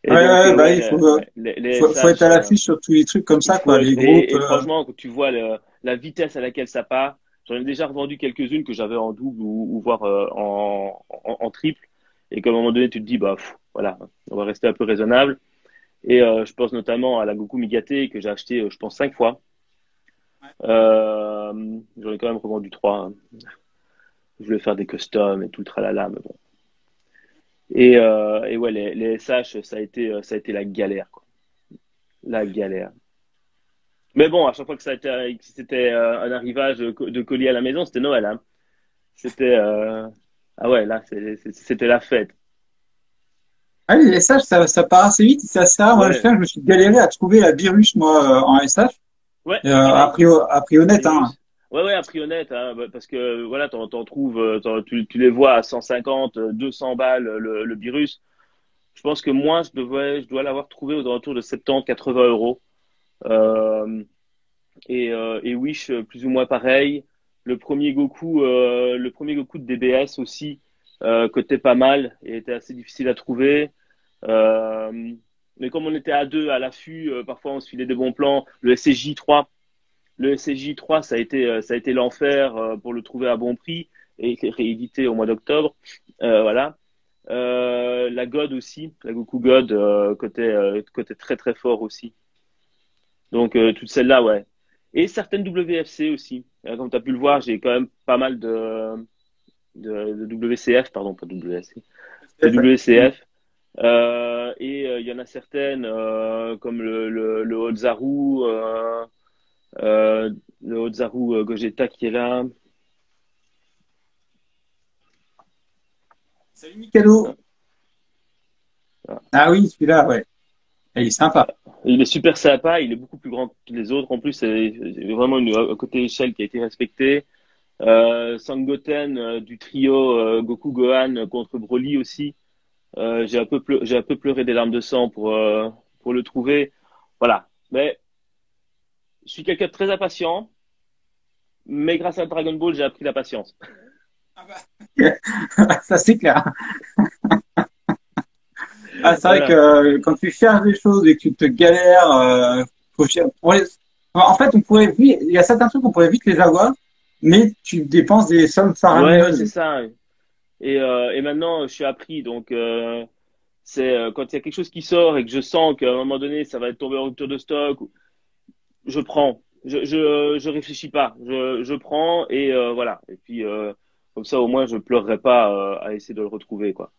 Et donc Bah, ouais, il faut, les faut être SH, à l'affût sur tous les trucs comme il ça, faut quoi. être Les groupes. et franchement quand tu vois la vitesse à laquelle ça part, j'en ai déjà revendu quelques-unes que j'avais en double ou voire en triple et qu'à un moment donné tu te dis bah voilà, on va rester un peu raisonnable et je pense notamment à la Goku Migaté que j'ai acheté je pense 5 fois. J'en ai quand même revendu 3, hein. Je voulais faire des customs et tout le tralala mais bon. Et ouais les SH ça a été la galère quoi. La galère. Mais bon, à chaque fois que que c'était un arrivage de colis à la maison, c'était Noël, hein. C'était ah ouais, là c'était la fête. Ah, les SH, ça part assez vite, c'est assez rare. Moi, Ouais, je me suis galéré à trouver la virus, moi, en SH. ouais, pareil. À prix honnête, Les hein. virus. Ouais, ouais, à prix honnête, hein, bah, parce que voilà, t'en trouves, tu les vois à 150, 200 balles le virus. Je pense que moi, je dois l'avoir trouvé aux alentours de 70, 80 euros. Euh, et Wish plus ou moins pareil. Le premier Goku de DBS aussi cotait pas mal et était assez difficile à trouver. Euh, mais comme on était à deux à l'affût, parfois on se filait des bons plans. Le SCJ3, ça a été l'enfer pour le trouver à bon prix et réédité au mois d'octobre. Voilà. La God aussi, la Goku God cotait très très fort aussi. Donc, toutes celles-là, ouais. Et certaines WFC aussi. Comme tu as pu le voir, j'ai quand même pas mal de WCF, pardon, pas WFC, de WCF. Il y en a certaines, comme le Ozaru, le Ozaru Gogeta qui est là. Salut Mikado. Ah, ah. Ah oui, celui-là, ouais. Il est sympa. Il est super sympa, il est beaucoup plus grand que les autres. En plus, c'est vraiment un côté échelle qui a été respecté. Sangoten du trio Goku Gohan contre Broly aussi. J'ai un peu pleuré des larmes de sang pour le trouver. Voilà. Mais je suis quelqu'un de très impatient, mais grâce à Dragon Ball, j'ai appris la patience. Ça, c'est clair. Ah, c'est vrai que Voilà. quand tu cherches des choses et que tu te galères, en fait, il y a certains trucs qu'on pourrait vite les avoir, mais tu dépenses des sommes Ouais, ouais, c'est faramineuses. ça. Et maintenant, je suis appris. Donc, c'est quand il y a quelque chose qui sort et que je sens qu'à un moment donné, ça va être tombé en rupture de stock, je prends. Je réfléchis pas. Je prends et voilà. Et puis comme ça, au moins, je pleurerai pas à essayer de le retrouver, quoi.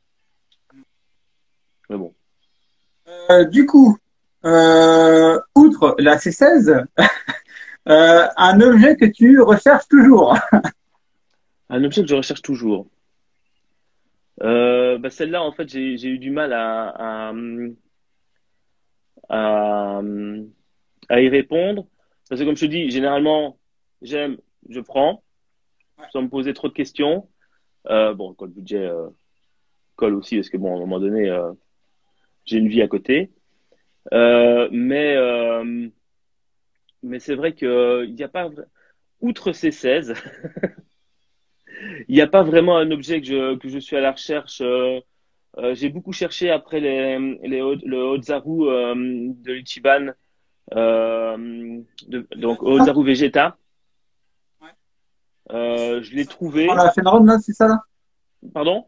Mais bon. Du coup, outre la C16, un objet que tu recherches toujours. Un objet que je recherche toujours. Bah celle-là, en fait, j'ai eu du mal à, à y répondre. Parce que comme je te dis, généralement, j'aime, je prends, sans me poser trop de questions. Bon, quand le budget colle aussi, parce que bon, à un moment donné, j'ai une vie à côté. Euh, mais euh, mais c'est vrai que il n'y a pas, outre ces 16, il n'y a pas vraiment un objet que je suis à la recherche. J'ai beaucoup cherché après le Ozaru de l'Ichiban, donc Ozaru Vegeta. Je l'ai Dans trouvé. la Shenron, là, c'est ça, là? Pardon?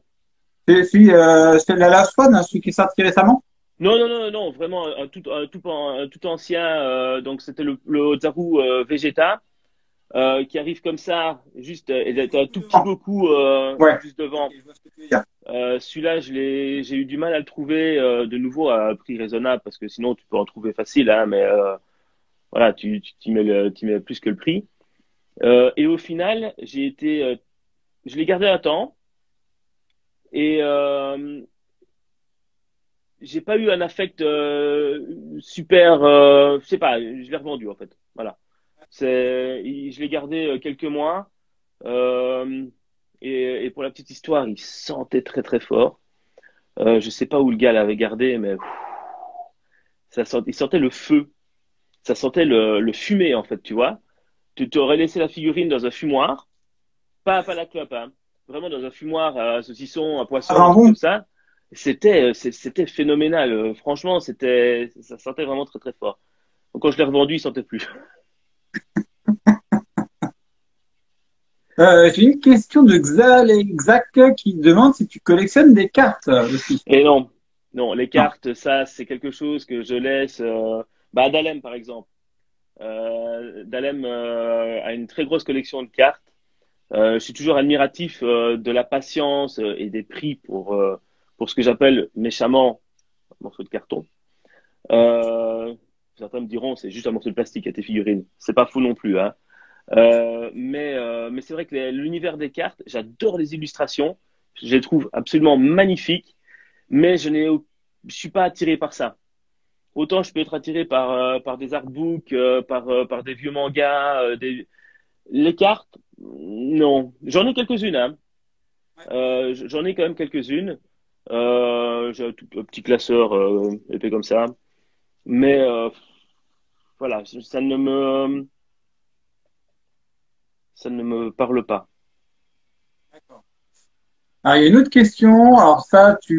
C'est la Last One, hein, celui qui est sorti récemment? Non, non, non, non, vraiment un tout ancien. Donc c'était le Ozaru Vegeta qui arrive comme ça, juste il était un tout petit Devant. peu coup Ouais. juste Ok, devant. je vois ce que tu veux dire. Celui-là, j'ai eu du mal à le trouver de nouveau à un prix raisonnable parce que sinon tu peux en trouver facile, hein, mais voilà, tu t'y mets plus que le prix. Et au final, je l'ai gardé un temps et j'ai pas eu un affect super, je sais pas, je l'ai revendu en fait. Voilà. Je l'ai gardé quelques mois euh, et pour la petite histoire, il sentait très très fort. Je sais pas où le gars l'avait gardé, mais pff, il sentait le feu, ça sentait le fumé en fait, tu vois. Tu aurais laissé la figurine dans un fumoir, pas la clope, hein, vraiment dans un fumoir à saucisson, à poisson, un Avant truc comme bon. ça. C'était phénoménal. Franchement, ça sentait vraiment très très fort. Donc quand je l'ai revendu, il sentait plus. J'ai une question de Xak qui demande si tu collectionnes des cartes aussi. Et non, non, les Non. cartes, ça, c'est quelque chose que je laisse. Bah, à Dalem, par exemple. Dalem a une très grosse collection de cartes. Je suis toujours admiratif de la patience et des prix pour ce que j'appelle méchamment un morceau de carton. Euh, Certains me diront c'est juste un morceau de plastique à tes figurines. C'est pas fou non plus, hein. Mais c'est vrai que l'univers des cartes, j'adore les illustrations. Je les trouve absolument magnifiques, mais je suis pas attiré par ça. Autant je peux être attiré par des artbooks, par des vieux mangas, les cartes, non. J'en ai quelques-unes, hein. J'en ai quand même quelques-unes. J'ai un petit classeur épais comme ça. Mais voilà, ça ne me parle pas. Alors, il y a une autre question. Alors ça, je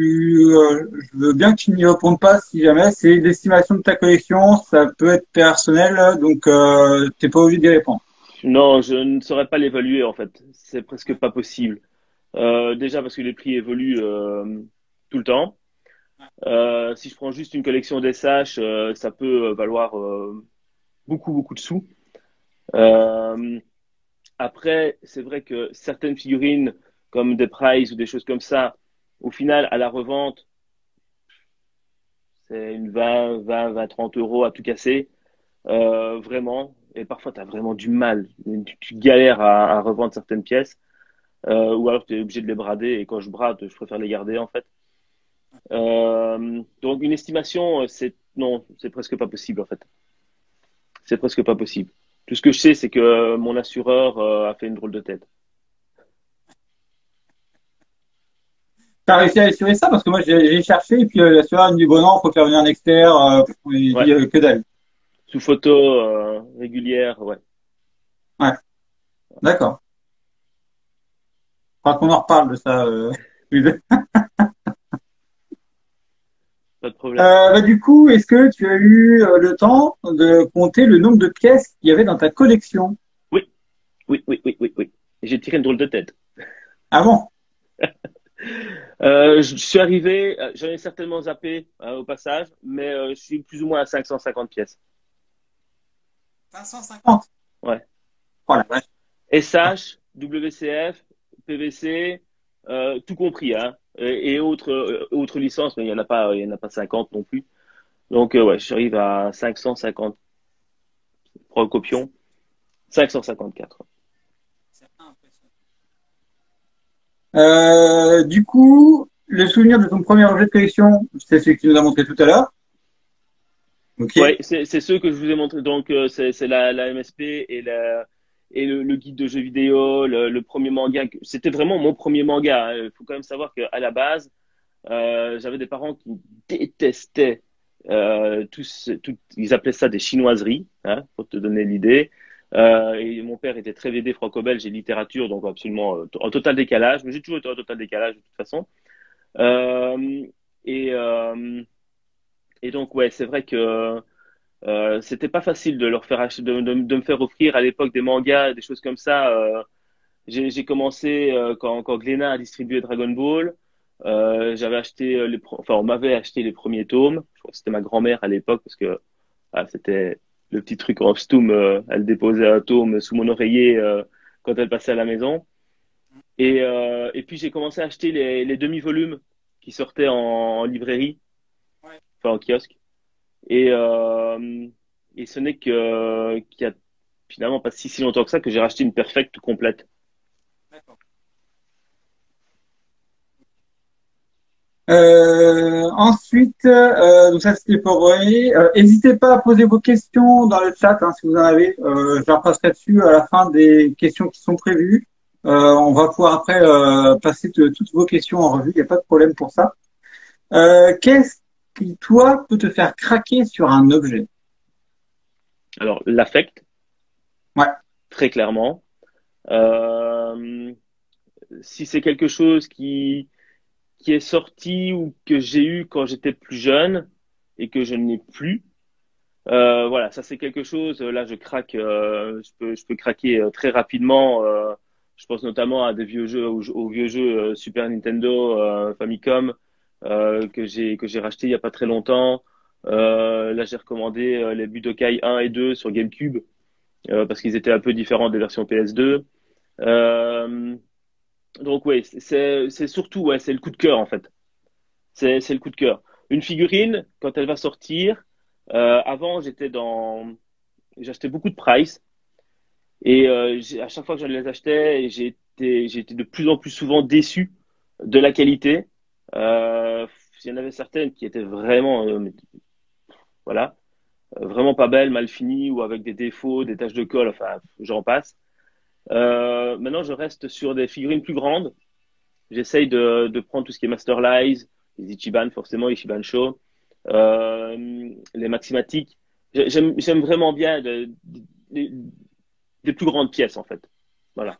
veux bien que tu n'y répondes pas si jamais. C'est l'estimation de ta collection. Ça peut être personnel, donc t'es pas obligé d'y répondre. Non, je ne saurais pas l'évaluer en fait. C'est presque pas possible. Déjà parce que les prix évoluent tout le temps. Si je prends juste une collection d'SH, ça peut valoir beaucoup de sous. Euh, Après, c'est vrai que certaines figurines comme des Prize ou des choses comme ça, au final, à la revente, c'est une 20, 30 euros à tout casser, vraiment. Et parfois, tu as vraiment du mal. Tu galères à revendre certaines pièces, ou alors tu es obligé de les brader. Et quand je brade, je préfère les garder en fait. Donc, une estimation, non, c'est presque pas possible en fait. C'est presque pas possible. Tout ce que je sais, c'est que mon assureur a fait une drôle de tête. T'as réussi à assurer ça parce que moi j'ai cherché et puis l'assureur me dit bon non, faut faire venir un expert. Il Ouais, dit que dalle. sous photo régulière, ouais, Ouais, d'accord. Faudra qu'on en reparle de ça. pas de problème. Bah, du coup, est-ce que tu as eu le temps de compter le nombre de pièces qu'il y avait dans ta collection? Oui, oui. J'ai tiré une drôle de tête. Ah bon? Je suis arrivé, j'en ai certainement zappé au passage, mais je suis plus ou moins à 550 pièces. 550. Ouais. Oh la vache. SH, WCF, PVC, tout compris, hein. Et autres licences, mais il y en a pas 50 non plus. Donc ouais, je arrive à 550 copions, 554. Du coup, le souvenir de ton premier objet de collection, c'est celui que tu nous as montré tout à l'heure. Ok. Ouais, c'est ceux que je vous ai montré. Donc, c'est la MSP et le guide de jeux vidéo, le premier manga. C'était vraiment mon premier manga, hein. Il faut quand même savoir qu'à la base, j'avais des parents qui détestaient ils appelaient ça des chinoiseries, hein, pour te donner l'idée. Et mon père était très VD franco-belge et littérature, donc absolument en total décalage. Mais j'ai toujours été en total décalage de toute façon. Euh, et, euh, et donc, ouais, c'est vrai que c'était pas facile de leur faire acheter, de me faire offrir à l'époque des mangas, des choses comme ça. J'ai commencé quand Glénat a distribué Dragon Ball. J'avais acheté enfin, on m'avait acheté les premiers tomes. Je crois que c'était ma grand-mère à l'époque parce que c'était le petit truc en Stum. Elle déposait un tome sous mon oreiller quand elle passait à la maison. Et puis j'ai commencé à acheter les demi-volumes qui sortaient en librairie, enfin en kiosque. Et, euh, et ce n'est qu'il y a finalement pas si longtemps que ça que j'ai racheté une Perfect complète. Ensuite, donc ça c'était pour René. N'hésitez pas à poser vos questions dans le chat hein, si vous en avez. Je repasserai dessus à la fin des questions qui sont prévues. On va pouvoir après passer toutes vos questions en revue. Il n'y a pas de problème pour ça. Qu'est-ce qui, toi, peut te faire craquer sur un objet? Alors l'affect, Ouais, très clairement. Euh, Si c'est quelque chose qui est sorti ou que j'ai eu quand j'étais plus jeune et que je n'ai plus, voilà, ça c'est quelque chose. Là, je craque, je peux craquer très rapidement. Je pense notamment à des vieux jeux, aux vieux jeux Super Nintendo, Famicom que j'ai racheté il y a pas très longtemps. Là, j'ai recommandé les Budokai 1 et 2 sur GameCube parce qu'ils étaient un peu différents des versions PS2. Euh, donc ouais, c'est surtout ouais, c'est le coup de cœur en fait. C'est le coup de cœur. Une figurine quand elle va sortir. Avant, j'achetais beaucoup de Price et à chaque fois que je les achetais, j'ai été de plus en plus souvent déçu de la qualité. Il y en avait certaines qui étaient vraiment, voilà, vraiment pas belles, mal finies ou avec des défauts, des taches de colle, enfin, j'en passe. Maintenant, je reste sur des figurines plus grandes. J'essaye de prendre tout ce qui est Masterlize, les Ichiban forcément, Ichiban Show, les Maximatiques. J'aime vraiment bien des plus grandes pièces en fait. Voilà.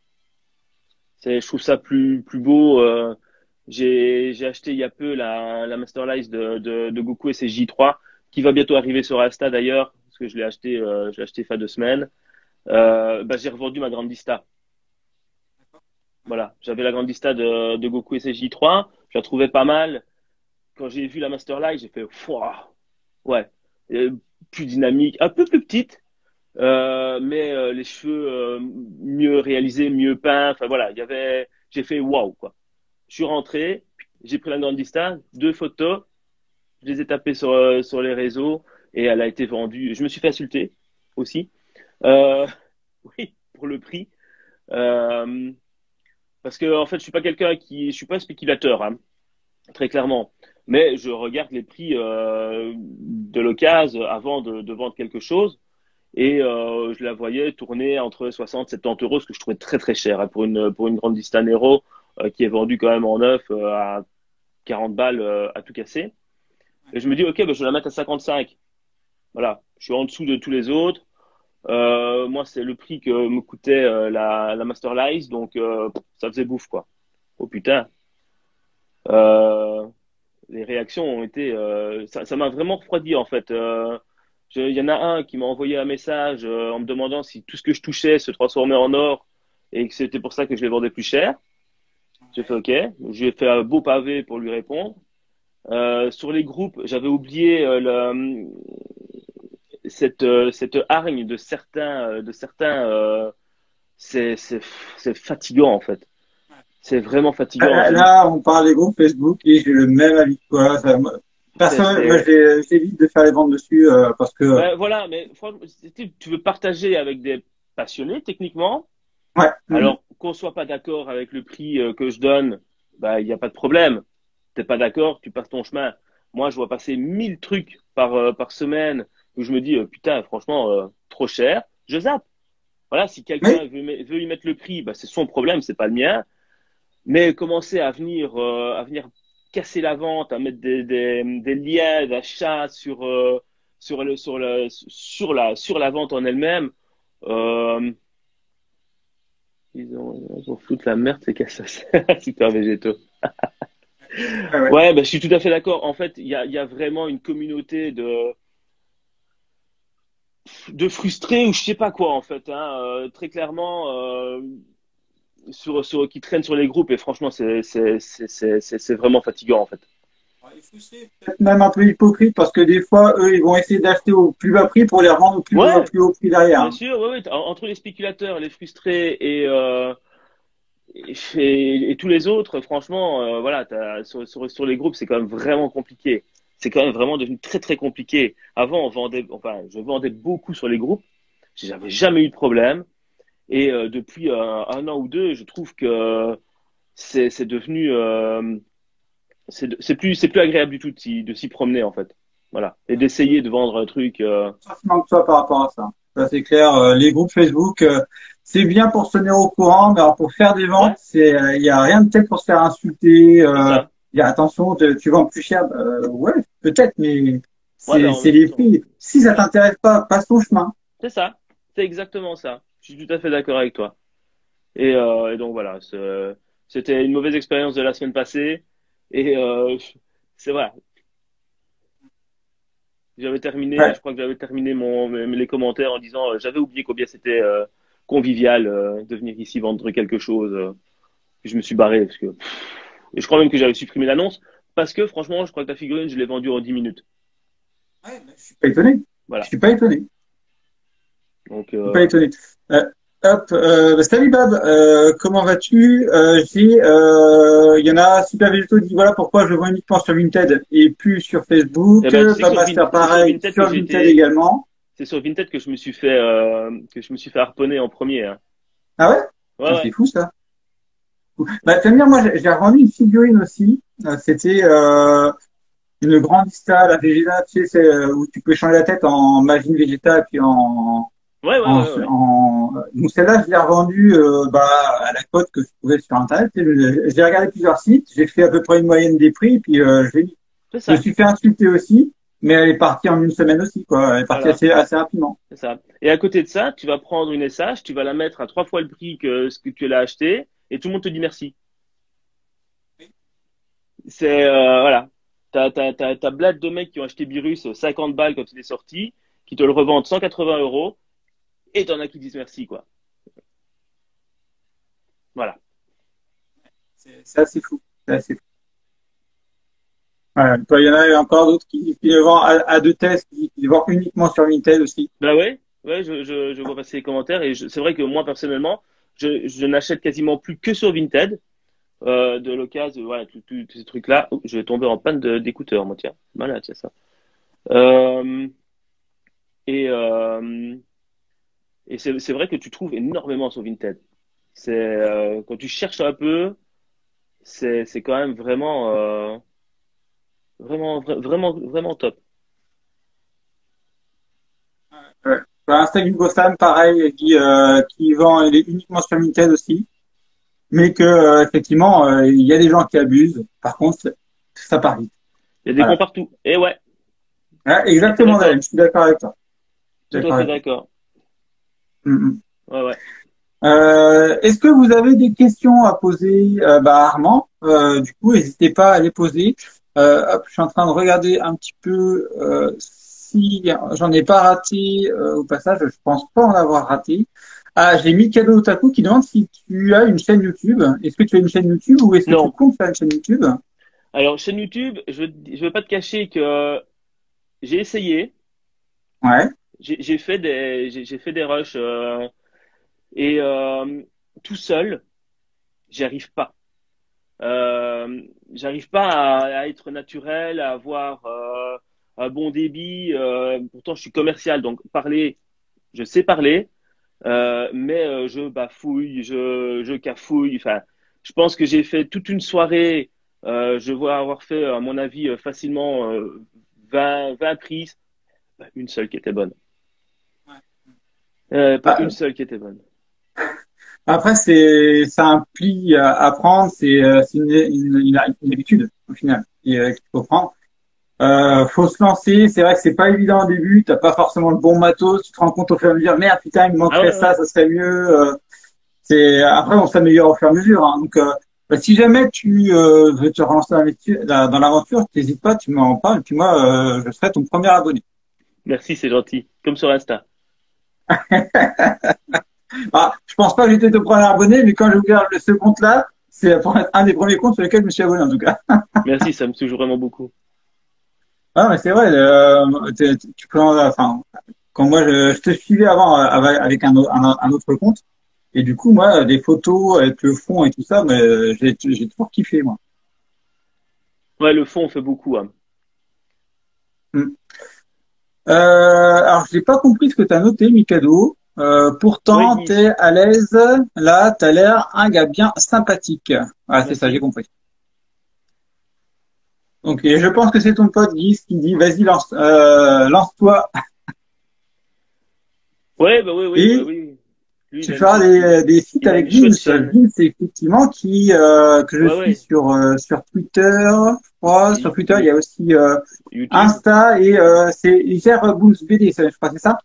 Je trouve ça plus beau. J'ai acheté il y a peu la Masterlize de Goku et ses J3 qui va bientôt arriver sur Asta d'ailleurs parce que je l'ai acheté fin de semaine. Bah, j'ai revendu ma Grandista. Voilà, j'avais la Grandista de Goku et ses J3, je la trouvais pas mal. Quand j'ai vu la Master Live, j'ai fait Wouah, ouais, Euh, plus dynamique, un peu plus petite, mais les cheveux mieux réalisés, mieux peints. Enfin voilà, j'ai fait waouh quoi. Je suis rentré, j'ai pris la Grandista, deux photos, je les ai tapées sur les réseaux et elle a été vendue. Je me suis fait insulter aussi, euh, oui, pour le prix. Euh, Parce que en fait, je suis pas un spéculateur, hein, très clairement. Mais je regarde les prix de l'occasion avant de vendre quelque chose. Et je la voyais tourner entre 60 et 70 euros, ce que je trouvais très très cher hein, pour une grande Distanero qui est vendue quand même en neuf à 40 balles à tout casser. Et je me dis, ok, ben, je vais la mettre à 55. Voilà, je suis en dessous de tous les autres. Moi, c'est le prix que me coûtait la Masterlize, donc ça faisait bouffe, quoi. Oh putain. Euh, les réactions ont été, ça m'a vraiment refroidi en fait. Il y en a un qui m'a envoyé un message en me demandant si tout ce que je touchais se transformait en or et que c'était pour ça que je les vendais plus cher. J'ai fait OK. J'ai fait un beau pavé pour lui répondre. Sur les groupes, j'avais oublié cette hargne de certains. C'est fatigant en fait. C'est vraiment fatigant. là, on parle des groupes Facebook et j'ai le même avis que toi. Personnellement, moi, C'est j'évite de faire les ventes dessus parce que, ben voilà, mais franchement, si tu veux partager avec des passionnés techniquement, ouais, alors qu'on soit pas d'accord avec le prix que je donne, bah il n'y a pas de problème. T'es pas d'accord, tu passes ton chemin. Moi, je vois passer 1000 trucs par semaine où je me dis putain, franchement, trop cher. Je zappe. Voilà, si mais quelqu'un veut y mettre le prix, bah c'est son problème, c'est pas le mien. Mais commencer à venir casser la vente, à mettre des liens d'achat sur la vente en elle-même, euh, ils ont foutu la merde, c'est qu'à ça. Super végétaux. ouais, ouais. Ouais, bah, je suis tout à fait d'accord. En fait, il y a vraiment une communauté de frustrés ou je sais pas quoi, en fait. Hein. Très clairement, qui traînent sur les groupes et franchement, c'est vraiment fatigant en fait. Il faut peut-être même un peu hypocrite parce que des fois, eux, ils vont essayer d'acheter au plus bas prix pour les revendre au Ouais, plus haut prix derrière. bien sûr, ouais, ouais. Entre les spéculateurs, les frustrés et tous les autres, franchement, voilà, sur les groupes, c'est quand même vraiment compliqué. C'est quand même vraiment devenu très très compliqué. Avant, je vendais beaucoup sur les groupes. J'avais jamais eu de problème. Et depuis un an ou deux, je trouve que c'est devenu, c'est plus agréable du tout de s'y promener en fait. Voilà. Et d'essayer de vendre un truc. Sentiment que toi par rapport à ça. Ça, c'est clair. Les groupes Facebook, c'est bien pour se tenir au courant, mais alors pour faire des ventes, Ouais, il y a rien de tel pour se faire insulter. c'est ça. Il y a attention, tu vends plus cher. Ouais, peut-être, mais Ouais, mais en c'est même les temps, prix. Si ça t'intéresse pas, passe ton chemin. c'est ça. C'est exactement ça. Je suis tout à fait d'accord avec toi. Et donc voilà, c'était une mauvaise expérience de la semaine passée. Et c'est vrai. Je Ouais. crois que j'avais terminé les commentaires en disant, j'avais oublié combien c'était convivial de venir ici vendre quelque chose. Puis je me suis barré parce que, et je crois même que j'avais supprimé l'annonce parce que franchement, je crois que la figurine, je l'ai vendue en 10 minutes. Je suis pas étonné. Je Voilà. suis pas étonné. Donc, Je suis pas étonné. Euh, hop, salut Bab, comment vas-tu? Il y en a Super Végéto dit voilà pourquoi je vends uniquement sur Vinted et plus sur eh Facebook. ben, tu sais que Babmaster C'est sur pareil, Vinted que sur j'ai Vinted été, également. c'est sur Vinted que je me suis fait harponner en premier, hein. Ah ouais? Ouais, Ah, c'est ouais. fou ça. Bah, t'aimes bien, moi j'ai revendu une figurine aussi. C'était une grande vista, la Vegeta, tu sais, où tu peux changer la tête en machine Vegeta et puis Ouais, ouais, ouais, ouais. donc celle-là, je l'ai revendue bah, à la cote que je trouvais sur Internet. Et j'ai regardé plusieurs sites, j'ai fait à peu près une moyenne des prix, puis C'est je me ça. suis fait insulter aussi, mais elle est partie en une semaine aussi, quoi. Elle est partie Voilà. assez rapidement. C'est ça. Et à côté de ça, tu vas prendre une SH, tu vas la mettre à 3 fois le prix que ce que tu l'as acheté et tout le monde te dit merci. C'est, voilà. T'as bled de mecs qui ont acheté Virus 50 balles quand il est sorti, qui te le revendent 180 euros et t'en as qui disent merci, quoi. Voilà. C'est assez fou. C'est assez fou. Ouais, il y en a encore d'autres qui le vendent à deux tests, qui le vendent uniquement sur Vinted aussi. Bah ouais, ouais, je vois passer les commentaires et c'est vrai que moi personnellement, je n'achète quasiment plus que sur Vinted, de l'occasion, voilà, tous ces trucs-là. Oh, je vais tomber en panne d'écouteurs, moi, tiens. Malade, c'est ça. Euh, et euh, et c'est vrai que tu trouves énormément sur Vinted. Quand tu cherches un peu, c'est quand même vraiment top. Ouais. Bah, Instagram Gotham, pareil, qui vend il est uniquement sur Vinted aussi, mais que effectivement, il y a des gens qui abusent. Par contre, ça part vite. Il y a des cons Voilà. partout. Et ouais, Ouais, tout à fait exactement, David, d'accord. je suis d'accord avec toi. Tout à D'accord fait avec toi. d'accord. Mm, mm. Ouais, ouais. Est-ce que vous avez des questions à poser bah, à Armand? Du coup, n'hésitez pas à les poser. Hop, je suis en train de regarder un petit peu si j'en ai pas raté au passage. Je pense pas en avoir raté. Ah, j'ai Mikado Otaku qui demande si tu as une chaîne YouTube. Est-ce que tu as une chaîne YouTube ou est-ce que tu Non. comptes faire une chaîne YouTube? Alors, chaîne YouTube, je vais pas te cacher que j'ai essayé, Ouais. j'ai fait des rushs et tout seul, j'y arrive pas. J'arrive pas à être naturel, à avoir un bon débit. Pourtant, je suis commercial, donc parler, je sais parler, mais je bafouille, je cafouille. Enfin, je pense que j'ai fait toute une soirée. Je dois avoir fait, à mon avis, facilement 20 prises. Pas une seule qui était bonne. Pas une Ah, seule qui était bonne. après, c'est un pli à prendre. C'est une habitude au final qu'il faut prendre. Faut se lancer. C'est vrai que c'est pas évident au début. T'as pas forcément le bon matos. Tu te rends compte au fur et à mesure. Merde, putain, il me Ah manquerait ouais, ouais. ça, ça serait mieux. C'est après on s'améliore au fur et à mesure. Hein. Donc, bah, si jamais tu veux te relancer dans l'aventure, t'hésites pas, tu m'en parles. Et puis moi, je serai ton premier abonné. Merci, c'est gentil. Comme sur Insta. Ah, je pense pas que j'étais ton premier abonné, mais quand j'ai ouvert ce compte-là, c'est pour être un des premiers comptes sur lesquels je me suis abonné en tout cas. Merci, ça me touche vraiment beaucoup. Ah, mais c'est vrai, tu peux, enfin, quand moi je te suivais avant avec un autre compte, et du coup, moi, des photos avec le fond et tout ça, mais j'ai toujours kiffé, moi. Ouais, le fond, on fait beaucoup, hein. Hmm. Alors, j'ai pas compris ce que tu as noté, Mikado. Ouais, Pourtant, Guise, t'es à l'aise. Là, t'as l'air un gars bien sympathique. Ah, c'est ça, j'ai merci. compris. Donc, et je pense que c'est ton pote Guy qui dit, vas-y, lance-toi Ouais, bah oui, oui, bah et oui. Lui, il tu a feras des sites il a avec une chouette Vince. chaîne. Vince, c'est effectivement que je Ouais, suis ouais. sur Twitter, je crois. Sur Aussi. Twitter, il y a aussi YouTube. Insta et il gère Boons BD, je crois, c'est ça?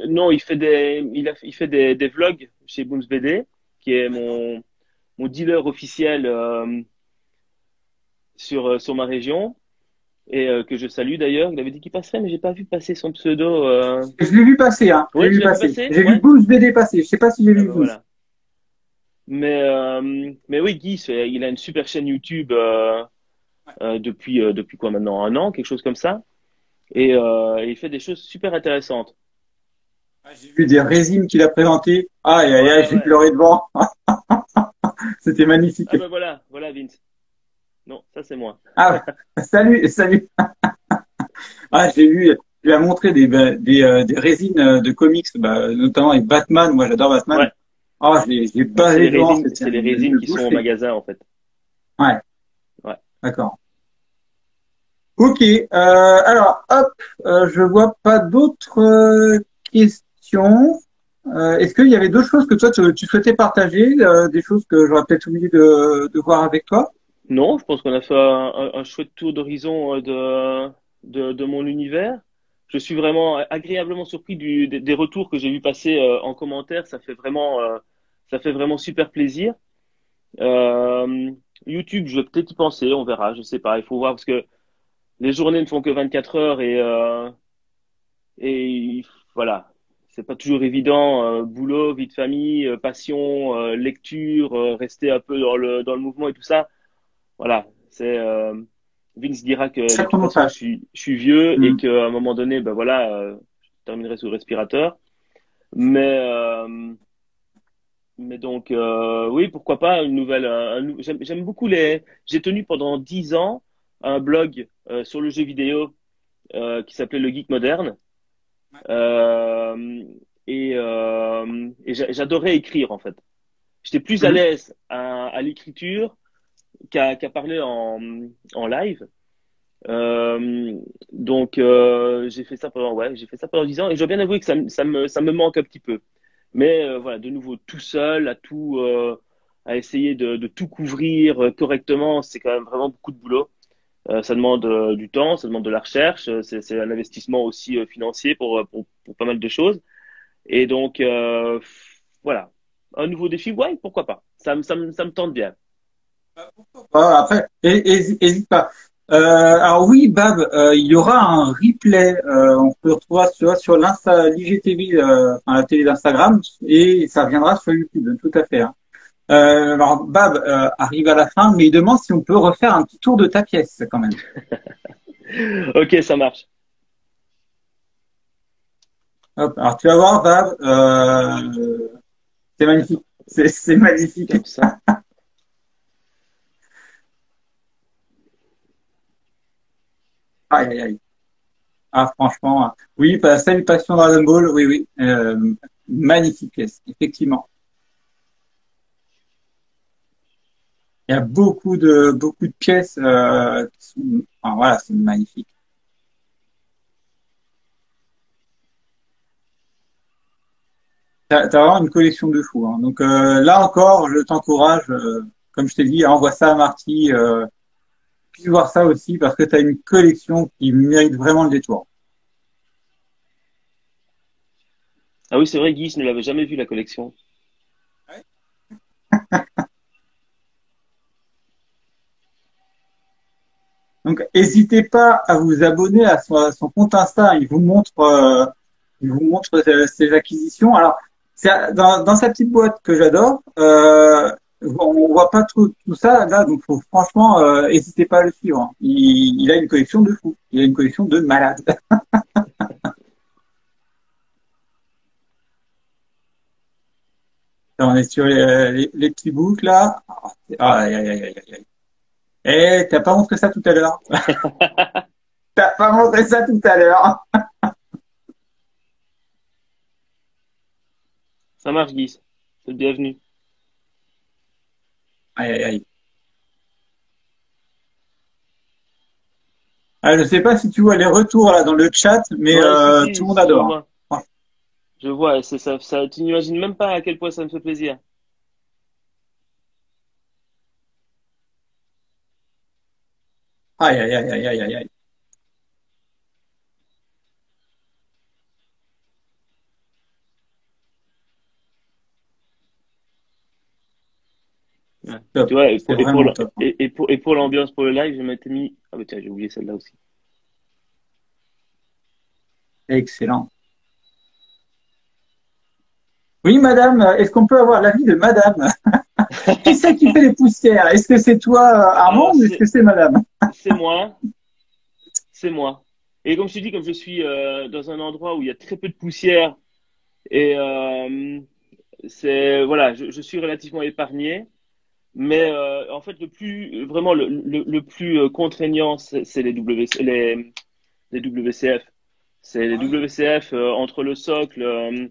Non, il fait des vlogs chez Booms BD, qui est mon dealer officiel sur ma région et que je salue d'ailleurs. Il avait dit qu'il passerait, mais j'ai pas vu passer son pseudo. Je l'ai vu passer, hein. Je l'ai Ouais, tu vu l'as vu passer. passer? J'ai vu Ouais. Boons BD passer. Je sais pas si j'ai Ah vu ben Boons. voilà. Mais oui, Guy, il a une super chaîne YouTube depuis quoi maintenant? Un an, quelque chose comme ça. Et il fait des choses super intéressantes. J'ai vu des régimes qu'il a présentés. Aïe, Ouais, aïe, aïe, ouais, j'ai ouais. pleuré devant. C'était magnifique. Ah ben voilà, voilà Vince. Non, ça c'est moi. Ah, salut, salut. Ah, il a montré des résines de comics, bah, notamment avec Batman. Moi, j'adore Batman. Ouais. Ah, j'ai Bah, basé devant, c'était c'est les résines une qui sont au boucherie. magasin en fait. Ouais, Ouais. d'accord. Ok, alors, hop, je vois pas d'autres questions. Est-ce qu'il y avait d'autres choses que toi, tu souhaitais partager, des choses que j'aurais peut-être oublié de voir avec toi? Non, je pense qu'on a fait un chouette tour d'horizon de mon univers. Je suis vraiment agréablement surpris des retours que j'ai vu passer en commentaire. Ça fait vraiment super plaisir. Euh, YouTube, je vais peut-être y penser, on verra, je sais pas. Il faut voir parce que les journées ne font que 24 heures et voilà, c'est pas toujours évident. Boulot, vie de famille, passion, lecture, rester un peu dans le mouvement et tout ça. Voilà, Vince dira que de C'est toute façon chronophage. je suis vieux et Hmm. qu'à un moment donné, ben voilà, je terminerai sous le respirateur. Mais mais donc oui, pourquoi pas une nouvelle. J'aime beaucoup les. J'ai tenu pendant 10 ans un blog sur le jeu vidéo qui s'appelait Le Geek Moderne. Euh, J'adorais écrire en fait. J'étais plus à Mhm. l'aise à l'écriture qu'à parler en live. J'ai fait ça pendant ouais, j'ai fait ça pendant 10 ans et je dois bien avouer que ça me manque un petit peu. Mais voilà, de nouveau tout seul à essayer de tout couvrir correctement, c'est quand même vraiment beaucoup de boulot. Ça demande du temps, ça demande de la recherche, c'est un investissement aussi financier pour pas mal de choses. Et donc voilà, un nouveau défi, ouais, pourquoi pas. Ça me tente bien. Après, hésite pas. Alors oui, Bab, il y aura un replay. On peut le retrouver sur l'IGTV, enfin, la télé d'Instagram, et ça viendra sur YouTube, tout à fait, hein. Alors Bab arrive à la fin, mais il demande si on peut refaire un petit tour de ta pièce quand même. Ok, ça marche. Hop, alors tu vas voir, Bab, c'est magnifique. Attends, C'est magnifique. comme ça. Aïe, aïe, aïe. Ah, franchement, oui, Salutations Dragon Ball, oui, oui, magnifique pièce, effectivement. Il y a beaucoup de pièces qui sont, enfin, voilà, c'est magnifique. T'as vraiment une collection de fous, hein. Donc là encore, je t'encourage, comme je t'ai dit, envoie ça à Marty, puisse voir ça aussi parce que t'as une collection qui mérite vraiment le détour. Ah oui, c'est vrai, Guy, je ne l'avais jamais vu la collection. Donc n'hésitez pas à vous abonner à son compte Insta. Il vous montre. il vous montre ses acquisitions. Alors, dans sa petite boîte que j'adore, on voit pas tout ça là, donc franchement, n'hésitez pas à le suivre, hein. Il a une collection de fou, il a une collection de malades. On est sur les petits boucles là. Aïe, aïe, aïe, aïe, aïe. Eh, t'as pas montré ça tout à l'heure. T'as pas montré ça tout à l'heure. Ça marche, Guy. C'est le bienvenu. Aïe, aïe, aïe. Ah, je sais pas si tu vois les retours là dans le chat, mais Ouais, si, tout le si, monde si, je adore, vois. hein. Je vois, c'est ça, tu n'imagines même pas à quel point ça me fait plaisir. Aïe, aïe, aïe, aïe, aïe, aïe, aïe. Ouais. Tu Top. vois, C'est vraiment top, hein. et pour l'ambiance, pour le live, je m'étais mis. Ah, bah tiens, j'ai oublié celle-là aussi. Excellent. Oui, madame, est-ce qu'on peut avoir l'avis de madame? Qui c'est qui fait les poussières? Est-ce que c'est toi, Armand, Alors, ou est-ce que c'est madame? c'est moi, c'est moi. Et comme je te dis, comme je suis dans un endroit où il y a très peu de poussière et voilà, je suis relativement épargné. Mais en fait, vraiment le plus contraignant, c'est les WCF. C'est les Ah oui. WCF entre le socle.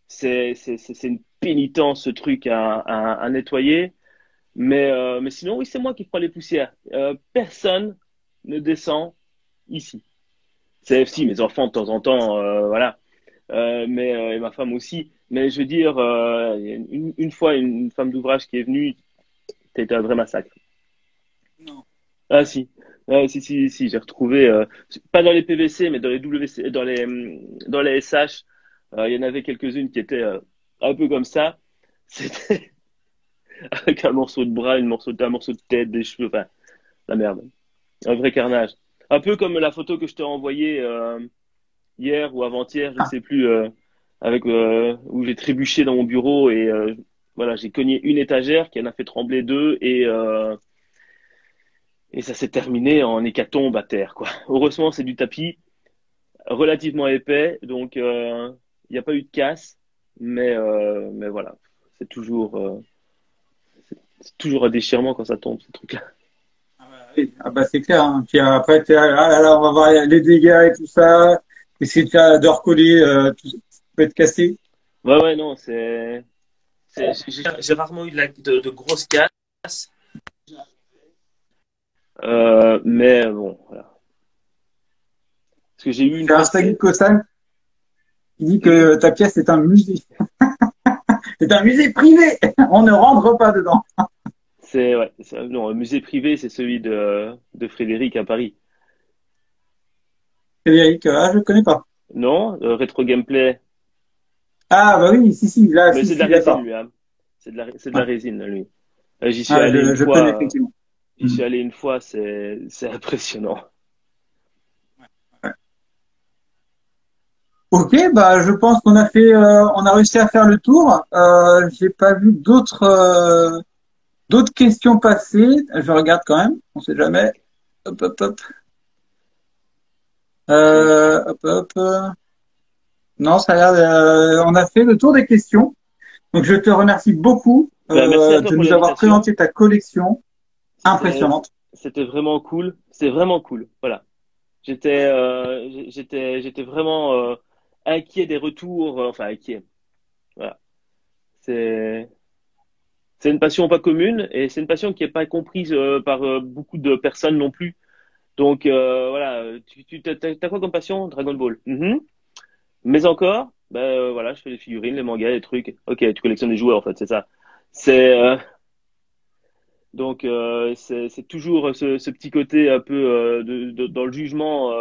C'est une pénitence ce truc à nettoyer. Mais sinon, oui, c'est moi qui prends les poussières. Personne ne descend ici. C'est si mes enfants de temps en temps, voilà. Et ma femme aussi. Mais je veux dire, une fois, une femme d'ouvrage qui est venue, c'était un vrai massacre. Non. Ah si. Ah, si, j'ai retrouvé, pas dans les PVC, mais dans les WC, dans les SH, il y en avait quelques-unes qui étaient un peu comme ça. C'était avec un morceau de bras, un morceau de tête, des cheveux, enfin, la merde. Un vrai carnage. Un peu comme la photo que je t'ai envoyée hier ou avant-hier, je ne Ah, sais plus, où j'ai trébuché dans mon bureau et voilà, j'ai cogné une étagère qui en a fait trembler deux et ça s'est terminé en hécatombe à terre, quoi. Heureusement, c'est du tapis relativement épais, donc il n'y a pas eu de casse, mais voilà, c'est toujours, c'est toujours un déchirement quand ça tombe, ces trucs-là. ah bah, oui. Ah bah, c'est clair, hein. Puis après, ah là là, on va voir les dégâts et tout ça. Essayer de recoller, tout ça peut être cassé. Ouais, ouais, non, j'ai rarement eu de grosses casses, mais bon, voilà. Ce que j'ai eu une J'ai un fois, Sagui c'est. Kosan qui dit Mhm. que ta pièce est un musée. C'est un musée privé. On ne rentre pas dedans. C'est, ouais, non, un musée privé, c'est celui de Frédéric à Paris. Frédéric, ah, je connais pas. Non, Retro Gameplay, Ah, bah oui, si, si, là, mais si, c'est de la si, résine, d'accord. lui, hein. C'est de la Ouais. résine, lui. J'y suis Ah, allé une je connais fois, effectivement. j'y Hmm. suis allé une fois, c'est impressionnant. Ouais. Ok, bah, je pense on a réussi à faire le tour. J'ai pas vu d'autres questions passer. Je regarde quand même. On sait jamais. Hop, hop, hop. Donc, Hop, hop. Non, ça a l'air. On a fait le tour des questions. Donc, je te remercie beaucoup ben, merci à toi de pour nous avoir l'invitation. présenté ta collection C'était, impressionnante. c'était vraiment cool. C'était vraiment cool. Voilà. J'étais vraiment inquiet des retours, enfin inquiet. Voilà. C'est, c'est une passion pas commune et c'est une passion qui est pas comprise par beaucoup de personnes non plus. Donc voilà, t'as quoi comme passion? Dragon Ball. Mhm. Mais encore, ben voilà, je fais les figurines, les mangas, les trucs. Ok, tu collectionnes les jouets en fait, c'est ça. C'est Donc c'est toujours ce petit côté un peu dans le jugement.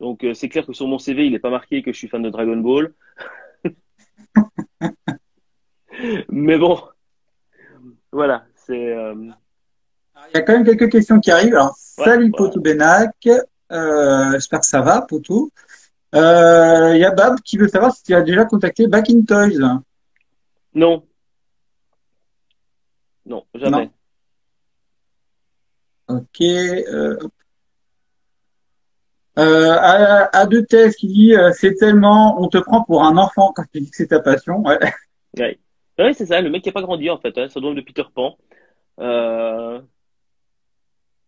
Donc c'est clair que sur mon CV, il n'est pas marqué que je suis fan de Dragon Ball. Mais bon, voilà, Il y a quand même quelques questions qui arrivent. Alors, ouais, salut voilà. Potou Benak. J'espère que ça va, Potou. Il y a Bab qui veut savoir si tu as déjà contacté Back in Toys. Non, non, Non. jamais. Ok. A2 Thèse qui dit c'est tellement, on te prend pour un enfant quand tu dis que c'est ta passion. Ouais. Ouais. Ouais, c'est ça, le mec qui a pas grandi en fait, hein, syndrome de Peter Pan. Euh,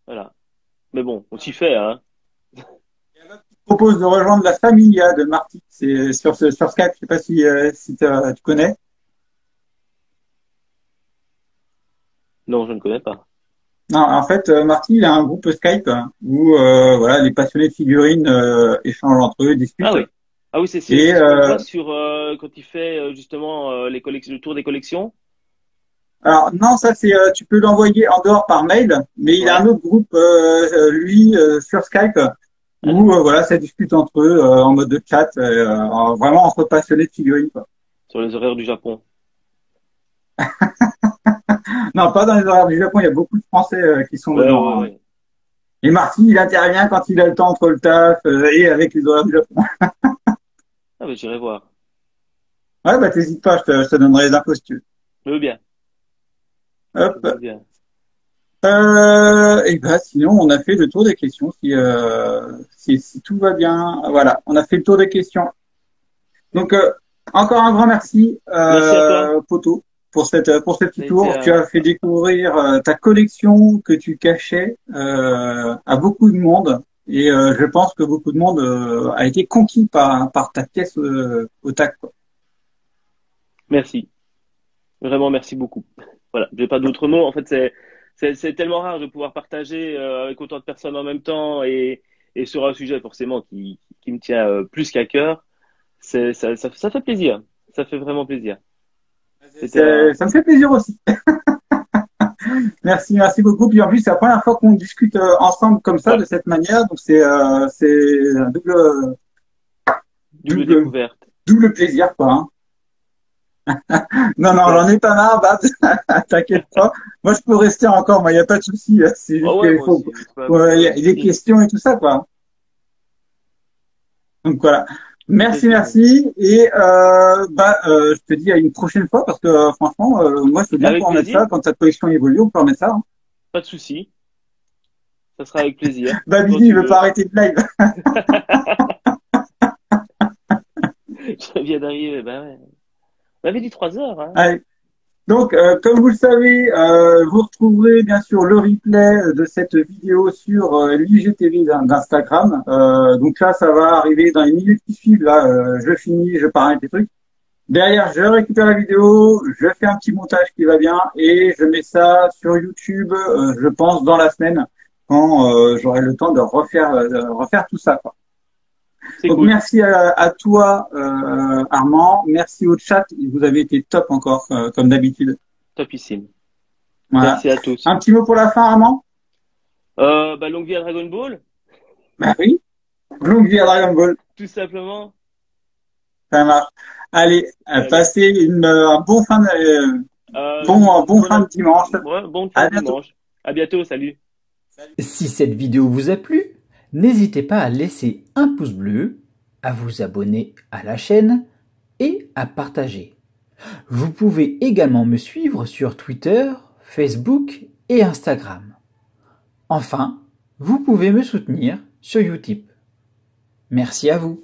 voilà. Mais bon, on s'y fait, hein. Propose de rejoindre la Familia de Marty. C'est sur Skype. Je sais pas si tu connais. Non, je ne connais pas. Non, en fait, Marty, il a un groupe Skype hein, où voilà, les passionnés de figurines échangent entre eux, Ah discutent. oui. Ah oui, Et c'est ce qu'on voit sur quand il fait justement les collections, le tour des collections. alors non, ça c'est tu peux l'envoyer en dehors par mail, mais il a un Ouais. autre groupe lui sur Skype Ah où d'accord. voilà, ça discute entre eux en mode de chat, vraiment entre passionnés de figurines quoi. Sur les horaires du Japon. Non, pas dans les horaires du Japon, il y a beaucoup de Français qui sont Ouais, ouais, dedans. Hein. ouais. Et Marty, il intervient quand il a le temps entre le taf et avec les horaires du Japon. Ah bah j'irai voir. Ouais, bah t'hésites pas, je te donnerai les infos si tu veux. Je veux bien. Je veux Hop. bien. Et bah sinon, on a fait le tour des questions. Si tout va bien, voilà, on a fait le tour des questions. Donc encore un grand merci, Merci à toi. Poto, pour ce Ça petit a été tour. Tu as fait découvrir ta collection que tu cachais à beaucoup de monde. Et je pense que beaucoup de monde a été conquis par ta pièce au tac, quoi. Merci. Vraiment merci beaucoup. Voilà, j'ai pas d'autres mots. En fait, c'est tellement rare de pouvoir partager avec autant de personnes en même temps et sur un sujet forcément qui me tient plus qu'à cœur. Ça fait plaisir. Ça fait vraiment plaisir. C'était un. Ça me fait plaisir aussi. Merci beaucoup. Puis en plus, c'est la première fois qu'on discute ensemble comme ça, Ouais, de cette manière. Donc c'est un double double, découverte. double plaisir, quoi. Hein. Non, non, Super. j'en ai pas marre, Bab. T'inquiète pas. Moi, je peux rester encore. Moi, il n'y a pas de souci. C'est Oh juste ouais, qu'il moi faut, aussi. ouais, il y a des questions et tout ça, quoi. Donc voilà. C'est Merci, tout. merci. Et je te dis à une prochaine fois parce que franchement, moi, je veux bien Avec pouvoir mettre plaisir. ça quand ta collection évolue. On peut remettre ça. Hein. Pas de souci. Ça sera avec plaisir. Quand Babidi, il tu veut pas veux. arrêter de live. Je viens d'arriver. Ben ouais. On avait dit 3 heures, hein. Allez. Donc, comme vous le savez, vous retrouverez bien sûr le replay de cette vidéo sur l'IGTV d'Instagram. Donc là, ça va arriver dans les minutes qui suivent. Là, je finis, je paramètre des trucs. Derrière, je récupère la vidéo, je fais un petit montage qui va bien et je mets ça sur YouTube, je pense, dans la semaine quand j'aurai le temps de refaire tout ça, quoi. C'est Donc cool. merci à toi, Armand. Merci au chat. Vous avez été top encore, comme d'habitude. Topissime. Voilà. Merci à tous. Un petit mot pour la fin, Armand? Bah, longue vie à Dragon Ball, Bah oui. Longue vie à Dragon Ball. tout simplement. Ça marche. Allez, Allez. passez un bon bon Bon, fin de dimanche. ouais, bonne fin À de bientôt. dimanche. À bientôt, salut. Si cette vidéo vous a plu, n'hésitez pas à laisser un pouce bleu, à vous abonner à la chaîne et à partager. Vous pouvez également me suivre sur Twitter, Facebook et Instagram. Enfin, vous pouvez me soutenir sur Utip. Merci à vous.